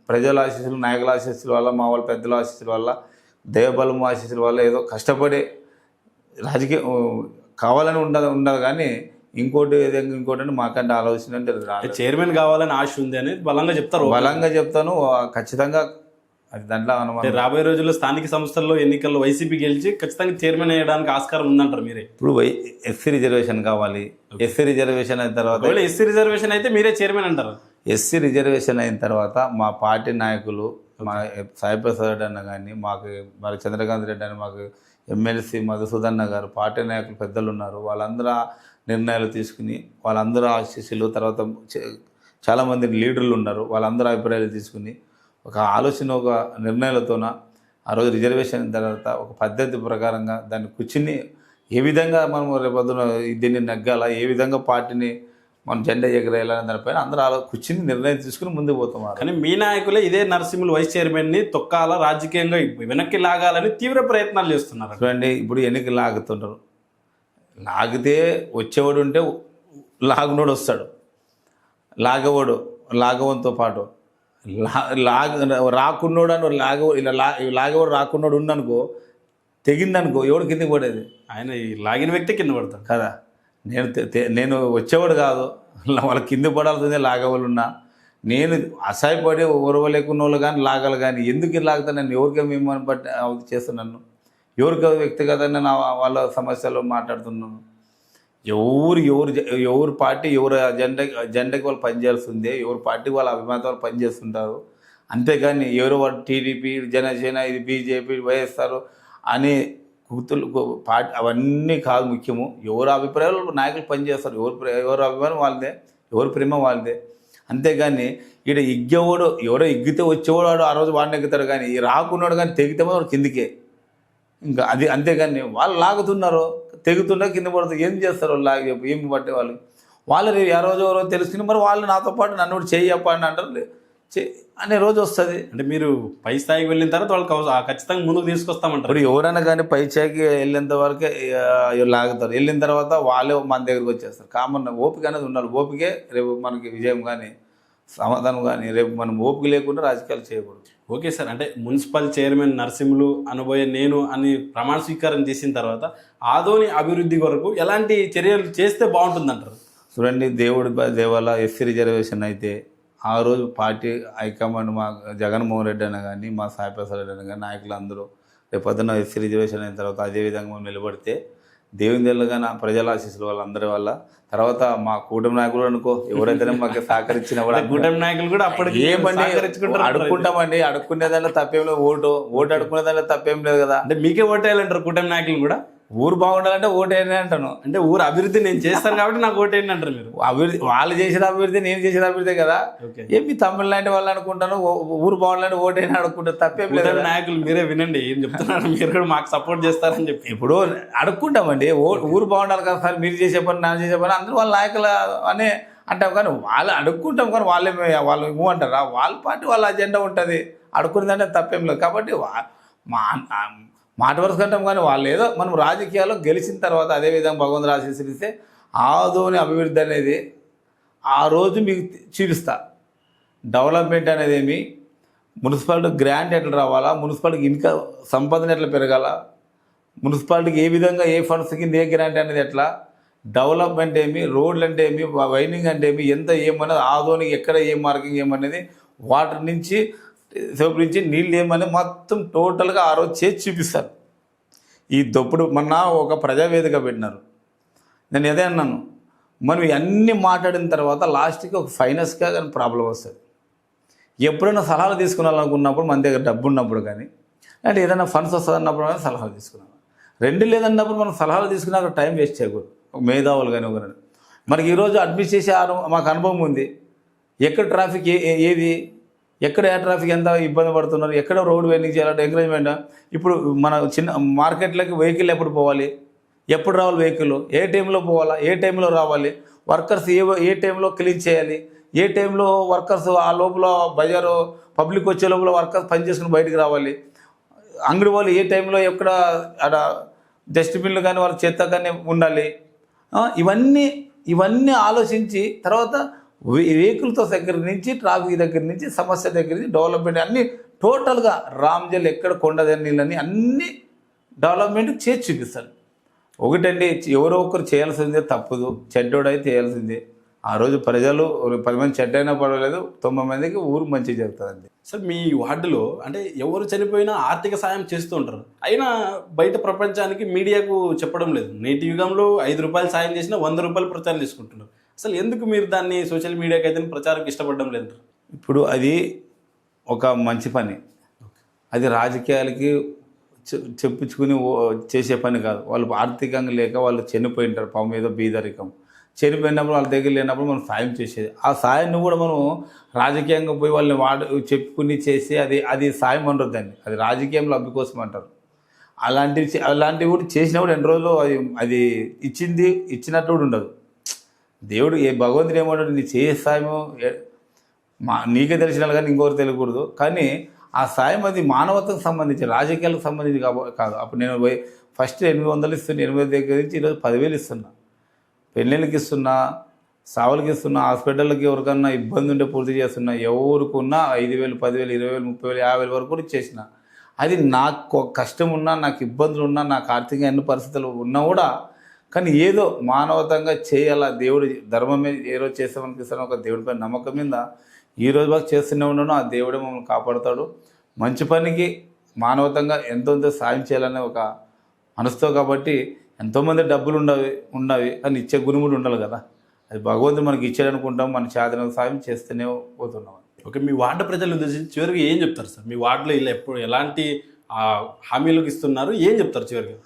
ప్రజల ఆశీస్సులు, నాయకుల ఆశీస్సుల వల్ల, మా వాళ్ళ పెద్దల ఆశీస్సుల వల్ల, దైవబలము ఆశీస్సుల వల్ల ఏదో కష్టపడి రాజకీయ కావాలని ఉండదు. కానీ ఇంకోటి అంటే మాకంటే ఆలోచన అంటే చైర్మన్ కావాలని ఆశ ఉంది అని బలంగా చెప్తాను. ఖచ్చితంగా అది దాంట్లో రాబోయే రోజుల్లో స్థానిక సంస్థల్లో ఎన్నికల్లో వైసీపీ గెలిచి ఖచ్చితంగా చైర్మన్ అయ్యడానికి ఆస్కారం ఉందంటారు మీరే? ఇప్పుడు ఎస్సీ రిజర్వేషన్ కావాలి. ఎస్సీ రిజర్వేషన్ అయిన తర్వాత ఎస్సీ రిజర్వేషన్ అయితే మీరే చైర్మన్ అంటారు. ఎస్సీ రిజర్వేషన్ అయిన తర్వాత మా పార్టీ నాయకులు, మా సాయిప్రసాద్ రెడ్డి అన్న కానీ, మాకు మరి చంద్రకాంత్ రెడ్డి అని, మాకు ఎమ్మెల్సీ మధుసూదన్న గారు, పార్టీ నాయకులు పెద్దలు ఉన్నారు. వాళ్ళందరూ నిర్ణయాలు తీసుకుని, వాళ్ళందరూ ఆశీస్సులు, తర్వాత చాలామంది లీడర్లు ఉన్నారు, వాళ్ళందరూ అభిప్రాయాలు తీసుకుని ఒక ఆలోచన, ఒక నిర్ణయాలతోన ఆ రోజు రిజర్వేషన్ అయిన తర్వాత ఒక పద్ధతి ప్రకారంగా దాన్ని కూర్చుని ఏ విధంగా మనం రేపొద్దున దీన్ని నెగ్గాలా, ఏ విధంగా పార్టీని మనం జెండా ఎగరేయాలని దానిపైన అందరూ కూర్చుని నిర్ణయం తీసుకుని ముందుకు పోతాం. కానీ మీ నాయకులే ఇదే నరసింహులు వైస్ చైర్మన్ని తొక్కాల, రాజకీయంగా వెనక్కి లాగాలని తీవ్ర ప్రయత్నాలు చేస్తున్నారు. చూడండి, ఇప్పుడు ఎన్నికలు లాగుతుంటారు. లాగితే వచ్చేవాడు ఉంటే లాగునోడు వస్తాడు, లాగవంతో పాటు రాకున్నోడు అని లాగేవాడు రాకున్నోడు ఉన్ననుకో, తెగిందనుకో, ఎవడు కిందకి పడేది? ఆయన లాగిన వ్యక్తి కింద పడతాడు కదా. నేను వచ్చేవాడు కాదు, వాళ్ళ కింద పడాల్సిందే లాగేవాళ్ళు ఉన్నా. నేను అసహాయపడి ఓరవలేకున్న వాళ్ళు కానీ లాగాలి. కానీ ఎందుకు లాగుతాను? నేను ఎవరికి మిమ్మల్ని బట్టి చేస్తున్నాను, ఎవరికి వ్యక్తిగతంగా నా వాళ్ళ సమస్యలు మాట్లాడుతున్నాను. ఎవరు పార్టీ ఎవరు అజెండాకి వాళ్ళు పనిచేయాల్సిందే, ఎవరు పార్టీ వాళ్ళ అభిమానం వాళ్ళు పనిచేస్తుంటారు. అంతేగాని ఎవరు వాళ్ళు టీడీపీ, జనసేన, ఇది బీజేపీ, వైఎస్ఆర్ అని గుర్తులు పార్టీ అవన్నీ కాదు ముఖ్యము. ఎవరు అభిప్రాయాలు నాయకులు పనిచేస్తారు. ఎవరు అభిమానం వాళ్ళదే, ఎవరు ప్రేమ వాళ్ళదే. అంతేగాని ఈడ ఇగ్గేవాడు ఎవడో ఇగ్గితే వచ్చేవాడు వాడు ఆ రోజు వాడిని ఎక్కుతాడు, కానీ ఈ రాకున్నాడు కానీ తెగితే వాడు కిందికే. ఇంకా అది అంతేగాని వాళ్ళు లాగుతున్నారు, తెగుతున్నా కింద పడుతుంది. ఏం చేస్తారు వాళ్ళు లాగి చెప్పి ఏమి పట్టే వాళ్ళు ఆ రోజు ఎవరో తెలుసుకుని మరి వాళ్ళు నాతో పాటు నన్ను కూడా చేయప్ప అని అంటారు. అనే రోజు వస్తుంది. అంటే మీరు పై స్థాయికి వెళ్ళిన తర్వాత వాళ్ళకి ఖచ్చితంగా ముందుకు తీసుకొస్తామంటారు. ఇప్పుడు ఎవరైనా కానీ పై స్థాయికి వెళ్ళేంత వరకే లాగుతారు. వెళ్ళిన తర్వాత వాళ్ళే మన దగ్గరికి వచ్చేస్తారు. కామన్ ఓపిక అనేది ఉండాలి. ఓపికే రేపు మనకి విజయం కానీ సమాధానం కానీ. రేపు మనం ఓపిక లేకుండా రాజకీయాలు చేయకూడదు. ఓకే సార్, అంటే మున్సిపల్ చైర్మన్ నరసింహులు అనబోయే నేను అని ప్రమాణ స్వీకారం చేసిన తర్వాత ఆదోని అభివృద్ధి కొరకు ఎలాంటి చర్యలు చేస్తే బాగుంటుందంటారు? చూడండి, దేవుడి దేవాల ఎస్సీ రిజర్వేషన్ అయితే ఆ రోజు పార్టీ హైకమాండ్ మా జగన్మోహన్ రెడ్డి అయినా కానీ మా సాయిప్రసాద్ రెడ్డి అయినా కానీ నాయకులు అందరూ రేపు పొద్దున్న ఎస్సీ రిజర్వేషన్ అయిన తర్వాత అదేవిధంగా మనం నిలబడితే దేవుని తెల్లగా నా ప్రజల ఆశీస్సులు వాళ్ళందరి వల్ల తర్వాత మా కూటమి నాయకులు అనుకో ఎవరైతే మాకు సహకరించిన కూటమి నాయకులు కూడా అప్పటికి ఏమండి అడుక్కుంటామండి. అడుక్కునే దాంట్లో తప్పేం లేదు. ఓటు అడుక్కునే దాంట్లో తప్పేం లేదు కదా. అంటే మీకే ఓటేయాలంటారు కూటమి నాయకులు కూడా? ఊరు బాగుండాలంటే ఓటేయని అంటాను. అంటే ఊరు అభివృద్ధి నేను చేస్తాను కాబట్టి నాకు ఓటేయండి అంటారు మీరు? అభివృద్ధి వాళ్ళు చేసిన అభివృద్ధి నేను చేసిన అభివృద్ధి కదా. ఏమి తమిళ లాంటి వాళ్ళు అనుకుంటాను ఊరు బాగుండాలంటే ఓటేయని అనుకుంటారు. తప్పేం లేదు. నాయకులు మీరే వినండి ఏం చెప్తున్నారు, మీరు కూడా మాకు సపోర్ట్ చేస్తారని చెప్పి. ఇప్పుడు అడుక్కుంటామండి. ఊరు బాగుండాలి కదా సార్, మీరు చేసే పని నాన్న చేసే పని అందరూ వాళ్ళ నాయకులు అనే అంటాం. కానీ వాళ్ళు అడుక్కుంటాం కానీ వాళ్ళు ఇవ్వమంటారా? వాళ్ళ పార్టీ వాళ్ళ అజెండా ఉంటుంది. అడుక్కునేదంటే తప్పేం లేదు. కాబట్టి మాట వరుస కంటాం. కానీ వాళ్ళు ఏదో మనం రాజకీయాల్లో గెలిచిన తర్వాత అదేవిధంగా భగవంతుడు ఆశీస్సులిస్తే ఆదోని అభివృద్ధి అనేది ఆ రోజు మీకు చూపిస్తా. డెవలప్మెంట్ అనేది ఏమి, మున్సిపాలిటీ గ్రాంట్ ఎట్లా రావాలా, మున్సిపాలిటీకి ఇన్కమ్ సంపాదన ఎట్లా పెరగాల, మున్సిపాలిటీకి ఏ విధంగా ఏ ఫండ్స్ కింద ఏ గ్రాంట్ అనేది ఎట్లా, డెవలప్మెంట్ ఏమి, రోడ్లు అంటే ఏమి, వైనింగ్ అంటే ఏమి, ఎంత ఏమన్నది ఆదోనికి ఎక్కడ ఏ మార్కింగ్ ఏమనేది, వాటర్ నుంచి సేపు నుంచి నీళ్ళు ఏమని మొత్తం టోటల్గా ఆ రోజు చేసి చూపిస్తారు. ఈ దొప్పుడు మొన్న ఒక ప్రజావేదిక పెట్టినారు. నేను అదే అన్నాను, మనం ఇవన్నీ మాట్లాడిన తర్వాత లాస్ట్కి ఒక ఫైనాన్స్గా కానీ ప్రాబ్లం వస్తుంది. ఎప్పుడైనా సలహాలు తీసుకున్నాలనుకున్నప్పుడు మన దగ్గర డబ్బు ఉన్నప్పుడు కానీ అంటే ఏదైనా ఫండ్స్ వస్తుందన్నప్పుడు కానీ సలహాలు తీసుకున్నాను. రెండు లేదన్నప్పుడు మనం సలహాలు తీసుకున్నాక టైం వేస్ట్ చేయకూడదు. ఒక మేధావులు కానీ ఒకరు మనకి ఈరోజు అడ్మిట్ చేసే మాకు అనుభవం ఉంది. ఎక్కడ ట్రాఫిక్ ఏది, ఎక్కడ ఏ ట్రాఫిక్ ఎంత ఇబ్బంది పడుతున్నారు, ఎక్కడ రోడ్ వెయిటింగ్ చేయాలంటే ఎంకరేజ్మెంట్. ఇప్పుడు మన చిన్న మార్కెట్లకి వెహికల్ ఎప్పుడు పోవాలి, ఎప్పుడు రావాలి, వెహికల్ ఏ టైంలో పోవాలా, ఏ టైంలో రావాలి, వర్కర్స్ ఏ టైంలో క్లీన్ చేయాలి, ఏ టైంలో వర్కర్స్ ఆ లోపల బజారు పబ్లిక్ వచ్చే లోపల వర్కర్స్ పని చేసుకుని బయటికి రావాలి, అంగడి వాళ్ళు ఏ టైంలో ఎక్కడ అక్కడ డస్ట్బిన్లు కానీ వాళ్ళ చెత్త కానీ ఉండాలి. ఇవన్నీ ఆలోచించి తర్వాత వెహికల్తో దగ్గర నుంచి ట్రాఫిక్ దగ్గర నుంచి సమస్య దగ్గర నుంచి డెవలప్మెంట్ అన్నీ టోటల్గా రామ్జల్ ఎక్కడ కొండదన్నీళ్ళని అన్నీ డెవలప్మెంట్ చేసి చూపిస్తాడు. ఒకటండి, ఎవరో ఒకరు చేయాల్సిందే, తప్పదు. చెడ్డోడైతే చేయాల్సిందే. ఆ రోజు ప్రజలు 10 మంది చెడ్డైనా పర్వాలేదు, 9 మందికి ఊరు మంచి జరుగుతుందండి. సార్, మీ వార్డులో అంటే ఎవరు చనిపోయినా ఆర్థిక సాయం చేస్తూ ఉంటారు, అయినా బయట ప్రపంచానికి మీడియాకు చెప్పడం లేదు. నేటి యుగంలో 5 రూపాయలు సాయం చేసినా 100 రూపాయలు ప్రచారం చేసుకుంటున్నారు. అసలు ఎందుకు మీరు దాన్ని సోషల్ మీడియాకి అయితే ప్రచారం ఇష్టపడడం లేదు? ఇప్పుడు అది ఒక మంచి పని, అది రాజకీయాలకి చెప్పుకుని చేసే పని కాదు. వాళ్ళు ఆర్థికంగా లేక వాళ్ళు చనిపోయింటారు, పాపం ఏదో బీదరికం. చనిపోయినప్పుడు వాళ్ళ దగ్గర లేనప్పుడు మనం సాయం చేసేది. ఆ సాయాన్ని కూడా మనం రాజకీయంగా పోయి వాళ్ళని చెప్పుకుని చేసి అది సాయం అనరు దాన్ని, అది రాజకీయంలో అభి కోసం అంటారు. అలాంటివి కూడా చేసినప్పుడు 2 రోజులు అది ఇచ్చినట్టు కూడా ఉండదు. దేవుడు భగవంతుడు ఏమంటాడు, నీ చేసే సాయము నీకే తెలిసిన కానీ ఇంకొకరు తెలియకూడదు. కానీ ఆ సాయం అది మానవతకు సంబంధించి, రాజకీయాలకు సంబంధించి కాదు. అప్పుడు నేను ఫస్ట్ 800 ఇస్తున్నా, 800 దగ్గర నుంచి ఈరోజు 10,000 ఇస్తున్నా. పెళ్ళిళ్ళకి ఇస్తున్నా, సావులకి ఇస్తున్నా, హాస్పిటల్కి ఎవరికన్నా ఇబ్బంది ఉంటే పూర్తి చేస్తున్నా. ఎవరికున్నా 5,000, 10,000, 20,000, 30,000, 50,000 వరకు కూడా ఇచ్చేసిన. అది నాకు కష్టం ఉన్నా, నాకు ఇబ్బందులు ఉన్నా, నాకు ఆర్థికంగా ఎన్ని పరిస్థితులు ఉన్నా కూడా, కానీ ఏదో మానవతంగా చేయాలా, దేవుడు ధర్మమే ఏ రోజు చేస్తామనిపిస్తాను ఒక దేవుడిపై నమ్మకం మీద ఈ రోజు బాగా చేస్తూనే ఉన్నాను. ఆ దేవుడే మమ్మల్ని కాపాడుతాడు. మంచి పనికి మానవతంగా ఎంతో సాయం చేయాలనే ఒక మనసుతో. కాబట్టి ఎంతోమంది డబ్బులు ఉన్నవి కానీ ఇచ్చే గుణం కూడా ఉండాలి కదా. అది భగవంతుడు మనకి ఇచ్చాడనుకుంటాం, మన చేతన సాయం చేస్తూనే పోతున్నాం. ఓకే, మీ వార్డు ప్రజలు ఉద్దేశించి చివరికి ఏం చెప్తారు సార్? మీ వార్డులో ఇలా ఎలాంటి హామీలకు ఇస్తున్నారు, ఏం చెప్తారు చివరికి?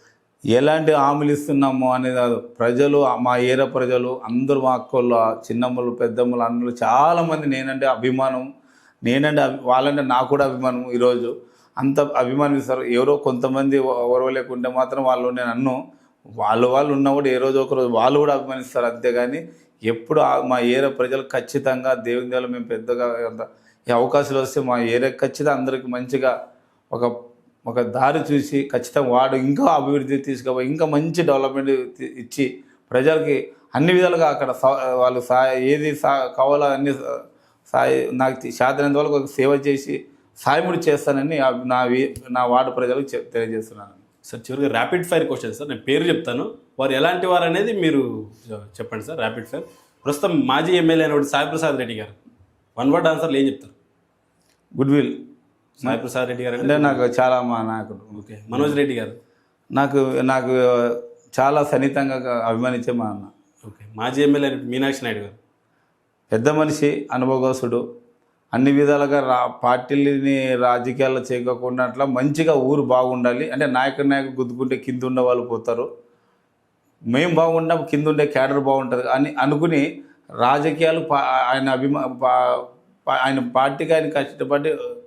ఎలాంటి హామీలు ఇస్తున్నాము అనేది కాదు. ప్రజలు, మా ఏరియా ప్రజలు అందరూ, మా అక్కలు, చిన్నమ్మలు, పెద్దమ్మలు అందరూ చాలామంది నేనంటే అభిమానం, వాళ్ళంటే నాకు కూడా అభిమానం. ఈరోజు అంత అభిమానిస్తారు. ఎవరో కొంతమంది ఓర్వలేకుంటే మాత్రం నన్ను వాళ్ళు ఉన్నా కూడా ఏ రోజు ఒకరోజు వాళ్ళు కూడా అభిమానిస్తారు. అంతేగాని ఎప్పుడు మా ఏరియా ప్రజలు ఖచ్చితంగా దేవుని దేవాల మేము పెద్దగా ఈ అవకాశాలు వస్తే మా ఏరియా ఖచ్చితంగా అందరికి మంచిగా ఒక దారి చూసి ఖచ్చితంగా వాడు ఇంకా అభివృద్ధి తీసుకుపోయి ఇంకా మంచి డెవలప్మెంట్ ఇచ్చి ప్రజలకి అన్ని విధాలుగా అక్కడ వాళ్ళు ఏది కావాలో అన్ని నాకు శాతనంత వరకు ఒక సేవ చేసి సాయముడి చేస్తానని నా వార్డు ప్రజలకు తెలియజేస్తున్నాను. సార్ చివరిగా ర్యాపిడ్ ఫైర్ క్వశ్చన్ సార్, నేను పేరు చెప్తాను, వారు ఎలాంటి వారు అనేది మీరు చెప్పండి సార్. Rapid fire. ప్రస్తుతం మాజీ ఎమ్మెల్యే అయిన సాయి ప్రసాద్ రెడ్డి గారు, 1 వర్డ్ ఆన్సర్లు ఏం చెప్తారు? Good will. సాయి ప్రసాద్ రెడ్డి గారు అంటే నాకు చాలా మా నాయకుడు. ఓకే. మనోజ్ రెడ్డి గారు నాకు చాలా సన్నిహితంగా అభిమానించే మా అన్న. ఓకే. మాజీ ఎమ్మెల్యే మీనాక్షి నాయుడు గారు పెద్ద మనిషి, అనుభవస్తుడు, అన్ని విధాలుగా పార్టీలని రాజకీయాల్లో చేయకుండా అట్లా మంచిగా ఊరు బాగుండాలి అంటే నాయకుడు గుద్దుకుంటే కింద ఉన్న వాళ్ళు పోతారు, మేము బాగుంటాం కింద ఉండే క్యాడర్ బాగుంటుంది అని అనుకుని రాజకీయాలు ఆయన పార్టీకి ఆయన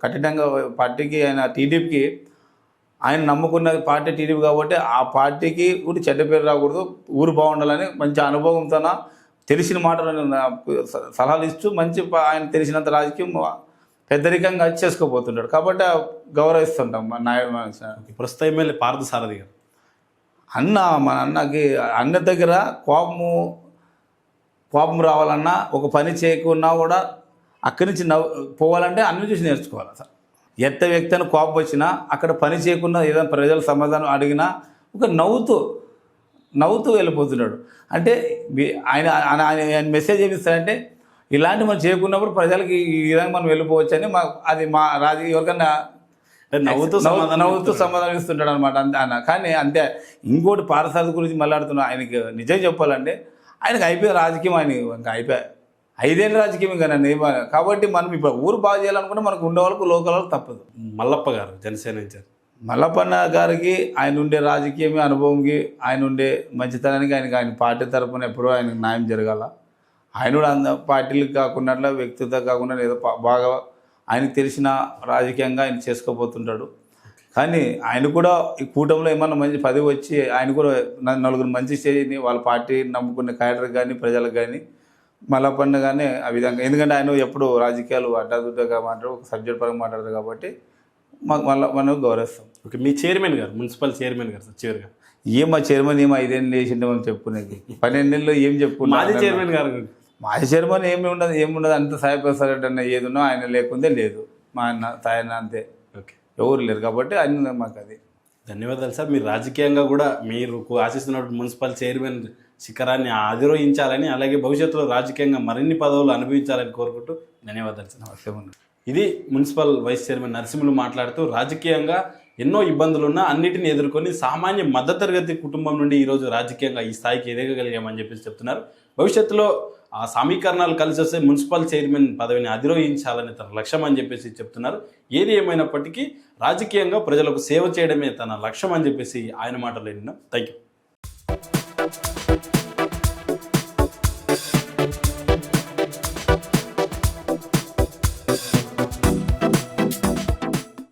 కఠినంగా పార్టీకి ఆయన టీడీపీకి ఆయన నమ్ముకున్న పార్టీ టీడీపీ కాబట్టి ఆ పార్టీకి కూడా చెడ్డ పేరు రాకూడదు, ఊరు బాగుండాలని మంచి అనుభవంతో తెలిసిన మాటలను సలహాలు ఇస్తూ మంచి ఆయన తెలిసినంత రాజకీయం పెద్దరికంగా చేసుకోబోతుంటాడు కాబట్టి గౌరవిస్తుంటాం మా నాయకుడు. ప్రస్తుత ఎమ్మెల్యే పార్థసారథి గారు మన అన్నకి అన్న దగ్గర కోపం రావాలన్నా ఒక పని చేయకున్నా కూడా అక్కడి నుంచి పోవాలంటే అన్ని చూసి నేర్చుకోవాలి. సార్ ఎంత వ్యక్తి అని కోపం వచ్చినా అక్కడ పని చేయకుండా ఏదైనా ప్రజల సమాధానం అడిగినా ఒక నవ్వుతూ వెళ్ళిపోతున్నాడు. అంటే ఆయన మెసేజ్ ఏమి ఇస్తారంటే ఇలాంటి మనం చేయకున్నప్పుడు ప్రజలకి ఈ విధంగా మనం వెళ్ళిపోవచ్చు అని అది మా రాజకీయ ఎవరికన్నా నవ్వుతూ సమాధానం ఇస్తుంటాడు అనమాట. అంతే కానీ అంతే. ఇంకోటి పారసారథి గురించి మాట్లాడుతున్నా, ఆయనకి నిజం చెప్పాలంటే ఆయనకి అయిపోయే రాజకీయం, ఆయన ఇంకా అయిపోయా 5 ఏళ్ళ రాజకీయం ఇంకా నన్ను కాబట్టి మనం ఇప్పుడు ఊరు బాగా చేయాలనుకుంటే మనకు ఉండే వాళ్ళకు లోకల్ తప్పదు. మల్లప్ప గారు జనసేన ఇన్ఛార్జ్. మల్లప్పన్న గారికి ఆయన ఉండే రాజకీయమే అనుభవంకి, ఆయన ఉండే మంచితనానికి ఆయన పార్టీ తరఫున ఎప్పుడూ ఆయనకు న్యాయం జరగాల. ఆయన కూడా పార్టీలకు కాకుండా వ్యక్తితో కాకుండా ఏదో బాగా ఆయనకు తెలిసిన రాజకీయంగా ఆయన చేసుకోబోతుంటాడు. కానీ ఆయన కూడా ఈ కూటమిలో ఏమన్నా మంచి పదవి వచ్చి ఆయన కూడా నలుగురు మంచి చేయని వాళ్ళ పార్టీ నమ్ముకునే క్యాడర్ కానీ ప్రజలకు కానీ మల్లప్పన్న కానీ ఆ విధంగా, ఎందుకంటే ఆయన ఎప్పుడు రాజకీయాలు అడ్డాదుడ్డగా ఒక సబ్జెక్ట్ పరంగా మాట్లాడతారు కాబట్టి మనం గౌరవిస్తాం. ఓకే. మీ చైర్మన్ గారు, మున్సిపల్ చైర్మన్ గారు సార్ చివరిగా మా చైర్మన్ 5 ఏళ్ళు వేసిండే మనం చెప్పుకునేది 12 ఏళ్ళు ఏం చెప్పుకున్నా. మాజీ చైర్మన్ గారు, మాజీ చైర్మన్ ఏముండదు అంత సాయి ప్రసాద్ రెడ్డి అన్న ఏది ఉన్నా ఆయన లేకుందే లేదు, మా అన్న సాయన్న అంతే. ఓకే. ఎవరు లేరు కాబట్టి ఆయన మాకు అది. ధన్యవాదాలు సార్. మీరు రాజకీయంగా కూడా మీరు ఆశిస్తున్నటువంటి మున్సిపల్ చైర్మన్ శిఖరాన్ని అధిరోహించాలని, అలాగే భవిష్యత్తులో రాజకీయంగా మరిన్ని పదవులు అనుభవించాలని కోరుకుంటూ ధన్యవాదాలు సార్. నమస్తే. ఇది మున్సిపల్ వైస్ చైర్మన్ నరసింహులు మాట్లాడుతూ రాజకీయంగా ఎన్నో ఇబ్బందులున్నా అన్నిటిని ఎదుర్కొని సామాన్య మధ్యతరగతి కుటుంబం నుండి ఈరోజు రాజకీయంగా ఈ స్థాయికి ఎదగగలిగామని చెప్పేసి చెప్తున్నారు. భవిష్యత్తులో ఆ సమీకరణాలు కలిసి వస్తే మున్సిపల్ చైర్మన్ పదవిని అధిరోహించాలని తన లక్ష్యం అని చెప్పేసి చెప్తున్నారు. ఏది ఏమైనప్పటికీ రాజకీయంగా ప్రజలకు సేవ చేయడమే తన లక్ష్యం అని చెప్పేసి ఆయన మాటలు విన్నాం. Thank you.